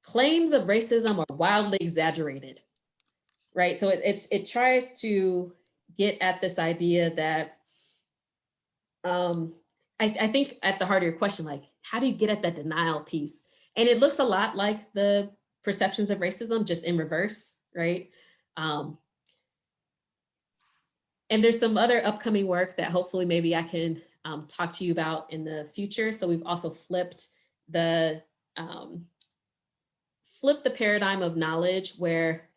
claims of racism are wildly exaggerated, right? So it tries to get at this idea that I think at the heart of your question, like, how do you get at that denial piece? And it looks a lot like the perceptions of racism, just in reverse, right? And there's some other upcoming work that hopefully maybe I can talk to you about in the future. So we've also flipped the paradigm of knowledge, where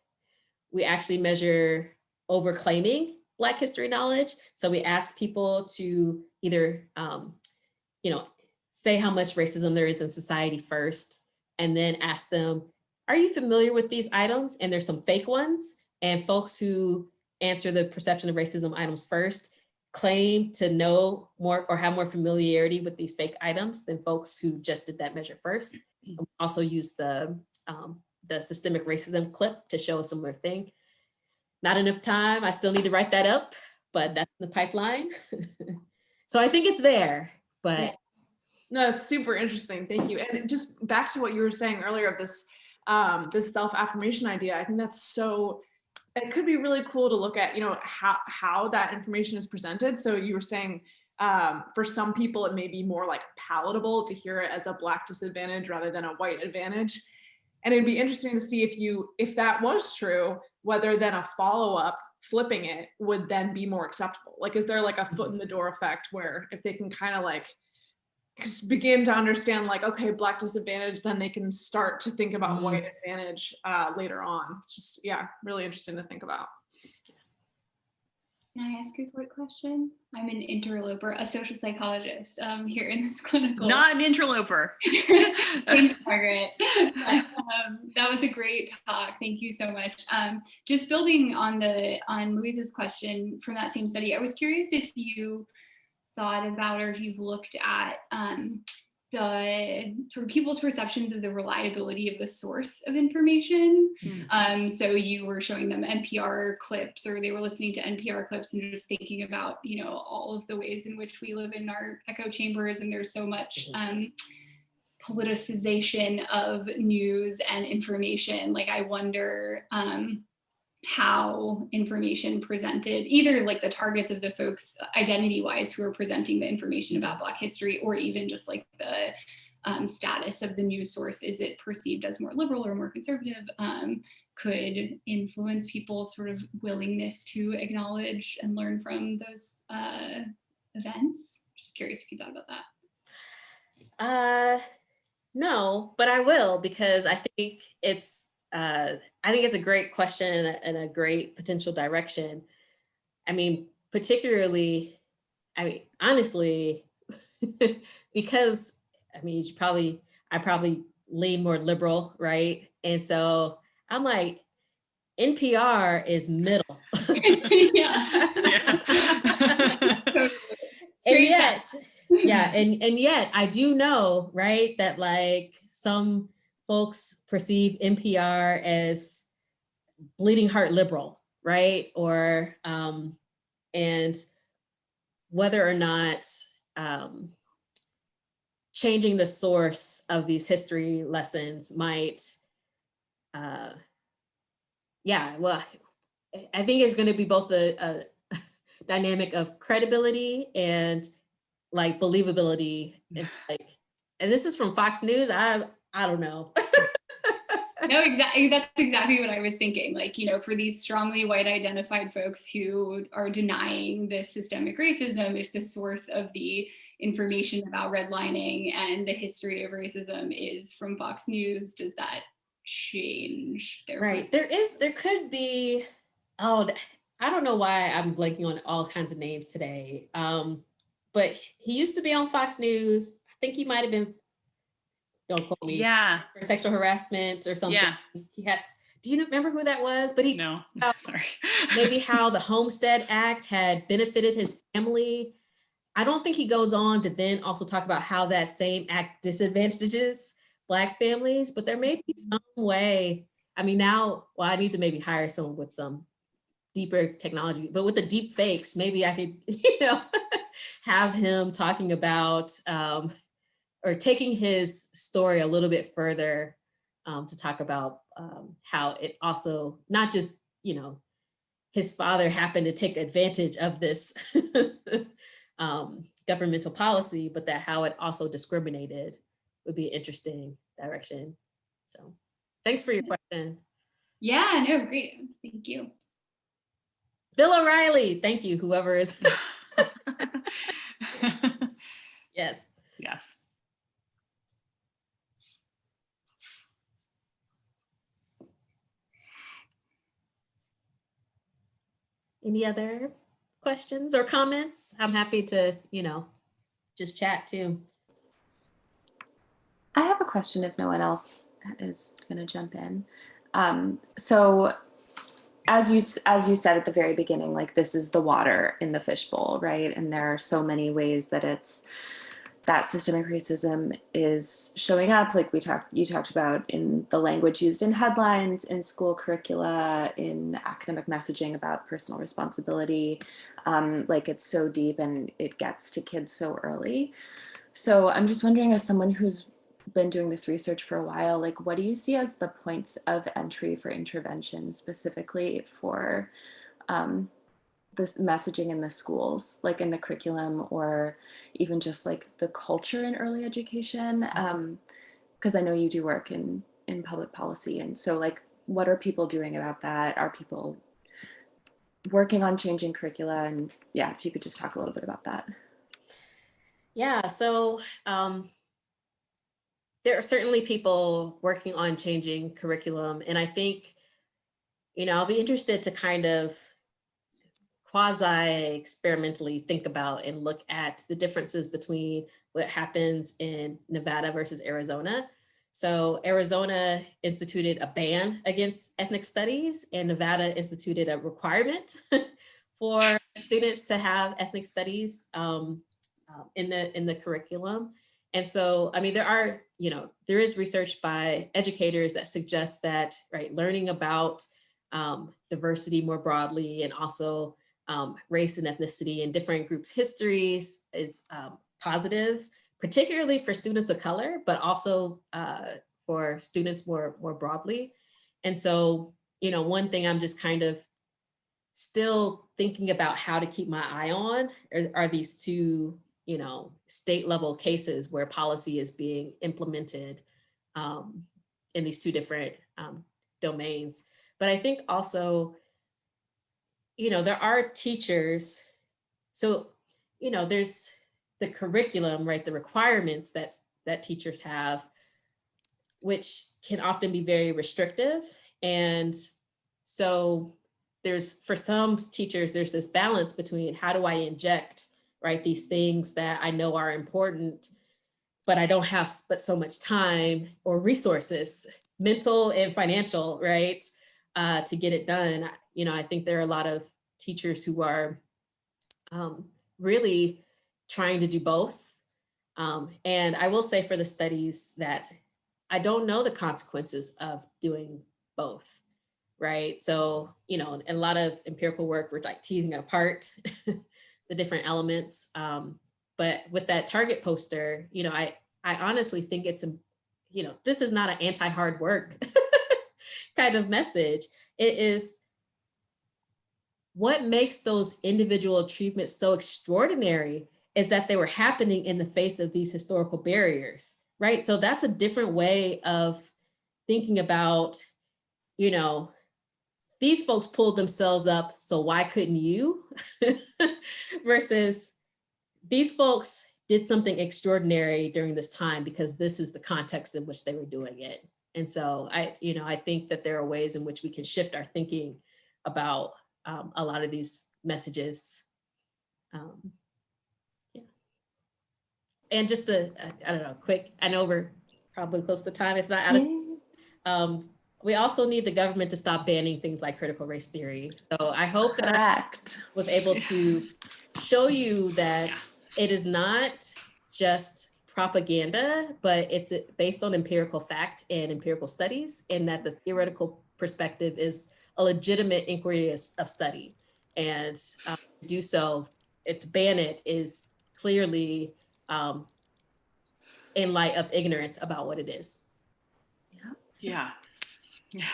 we actually measure overclaiming Black history knowledge. So we ask people to either, say how much racism there is in society first, and then ask them, are you familiar with these items? And there's some fake ones. And folks who answer the perception of racism items first claim to know more or have more familiarity with these fake items than folks who just did that measure first. We also use the systemic racism clip to show a similar thing. Not enough time. I still need to write that up, but that's in the pipeline. So I think it's there, but. Yeah. No, it's super interesting. Thank you. And just back to what you were saying earlier of this, this self-affirmation idea, I think that's so, it could be really cool to look at, how that information is presented. So you were saying, for some people, it may be more like palatable to hear it as a Black disadvantage rather than a white advantage. And it'd be interesting to see if that was true, whether then a follow-up flipping it would then be more acceptable. Like, is there like a foot in the door effect where if they can kind of like just begin to understand like, okay, Black disadvantage, then they can start to think about white advantage later on. It's just, yeah, really interesting to think about. Can I ask a quick question? I'm an interloper, a social psychologist here in this clinical. Not an interloper. Thanks, Margaret. But, that was a great talk. Thank you so much. Just building on Louise's question from that same study, I was curious if you thought about or if you've looked at the sort of people's perceptions of the reliability of the source of information. So you were showing them NPR clips, or they were listening to NPR clips and just thinking about, you know, all of the ways in which we live in our echo chambers, and there's so much politicization of news and information. Like, I wonder how information presented, either like the targets of the folks identity wise who are presenting the information about Black history, or even just like the status of the news source. Is it perceived as more liberal or more conservative? Could influence people's sort of willingness to acknowledge and learn from those events. Just curious if you thought about that. No, but I will, because I think it's a great question and a great potential direction. I mean, particularly, honestly, because I probably lean more liberal, right? And so I'm like, NPR is middle. Yeah. And yet, yeah, and yet I do know, right, that like some folks perceive NPR as bleeding heart liberal, right? Or and whether or not changing the source of these history lessons might, well, I think it's going to be both a dynamic of credibility and like believability. It's like, and this is from Fox News. I don't know. No, exactly. That's exactly what I was thinking. Like, you know, for these strongly white identified folks who are denying this systemic racism, if the source of the information about redlining and the history of racism is from Fox News, does that change their Right. There could be, I don't know why I'm blanking on all kinds of names today. But he used to be on Fox News. I think he might have been, don't quote me, for sexual harassment or something. Yeah. He had, do you remember who that was? But he No, sorry. maybe how the Homestead Act had benefited his family. I don't think he goes on to then also talk about how that same act disadvantages Black families, but there may be some way. I mean, now, well, I need to maybe hire someone with some deeper technology, but with the deep fakes, maybe I could, have him talking about, or taking his story a little bit further to talk about how it also, not just, his father happened to take advantage of this governmental policy, but that how it also discriminated would be an interesting direction. So thanks for your question. Yeah, no, great. Thank you. Bill O'Reilly, thank you, whoever is. Yes. Yes. Any other questions or comments? I'm happy to, just chat too. I have a question if no one else is going to jump in. So as you said at the very beginning, like this is the water in the fishbowl, right? And there are so many ways that that systemic racism is showing up. Like you talked about in the language used in headlines, in school curricula, in academic messaging about personal responsibility. Like it's so deep and it gets to kids so early. So I'm just wondering, as someone who's been doing this research for a while, like what do you see as the points of entry for intervention specifically for this messaging in the schools, like in the curriculum, or even just like the culture in early education? Because I know you do work in public policy, and so like what are people doing about that? Are people working on changing curricula? And yeah, if you could just talk a little bit about that. Yeah, so there are certainly people working on changing curriculum, and I think, I'll be interested to kind of quasi-experimentally think about and look at the differences between what happens in Nevada versus Arizona. So Arizona instituted a ban against ethnic studies, and Nevada instituted a requirement for students to have ethnic studies in the curriculum. And so, I mean, there is research by educators that suggests that, right, learning about diversity more broadly, and also race and ethnicity and different groups' histories is positive, particularly for students of color, but also for students more broadly. And so, one thing I'm just kind of still thinking about how to keep my eye on are these two, state level cases where policy is being implemented in these two different domains. But I think also, there are teachers. So, there's the curriculum, right? The requirements that teachers have, which can often be very restrictive. And so for some teachers, there's this balance between how do I inject, right, these things that I know are important, but I don't have but so much time or resources, mental and financial, right, to get it done. I think there are a lot of teachers who are really trying to do both. And I will say for the studies that I don't know the consequences of doing both, right? So, in a lot of empirical work, we're like teasing apart the different elements. But with that Target poster, I honestly think this is not an anti-hard work kind of message. It is what makes those individual achievements so extraordinary is that they were happening in the face of these historical barriers, right? So that's a different way of thinking about, these folks pulled themselves up, so why couldn't you? Versus these folks did something extraordinary during this time because this is the context in which they were doing it. And so I think that there are ways in which we can shift our thinking about a lot of these messages. Yeah. And just I don't know, quick, I know we're probably close to time, if not out of we also need the government to stop banning things like critical race theory. So I hope that I was able to show you that it is not just propaganda, but it's based on empirical fact and empirical studies, and that the theoretical perspective is a legitimate inquiry of study. And to do so, to ban it is clearly in light of ignorance about what it is. Yeah. Yeah.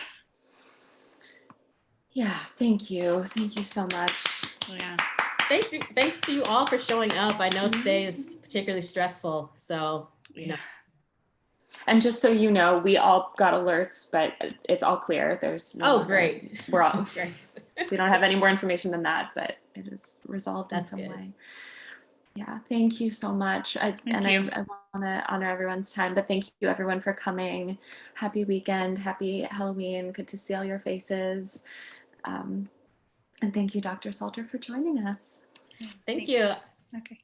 Yeah, thank you. Thank you so much. Yeah. Thanks to you all for showing up. I know today is particularly stressful, so And just so you know, we all got alerts, but it's all clear. There's no great. We're all Great. We don't have any more information than that, but it is resolved in some way. Yeah, thank you so much. I want to honor everyone's time, but thank you everyone for coming. Happy weekend, happy Halloween. Good to see all your faces. And thank you, Dr. Salter, for joining us. Thank you. Okay.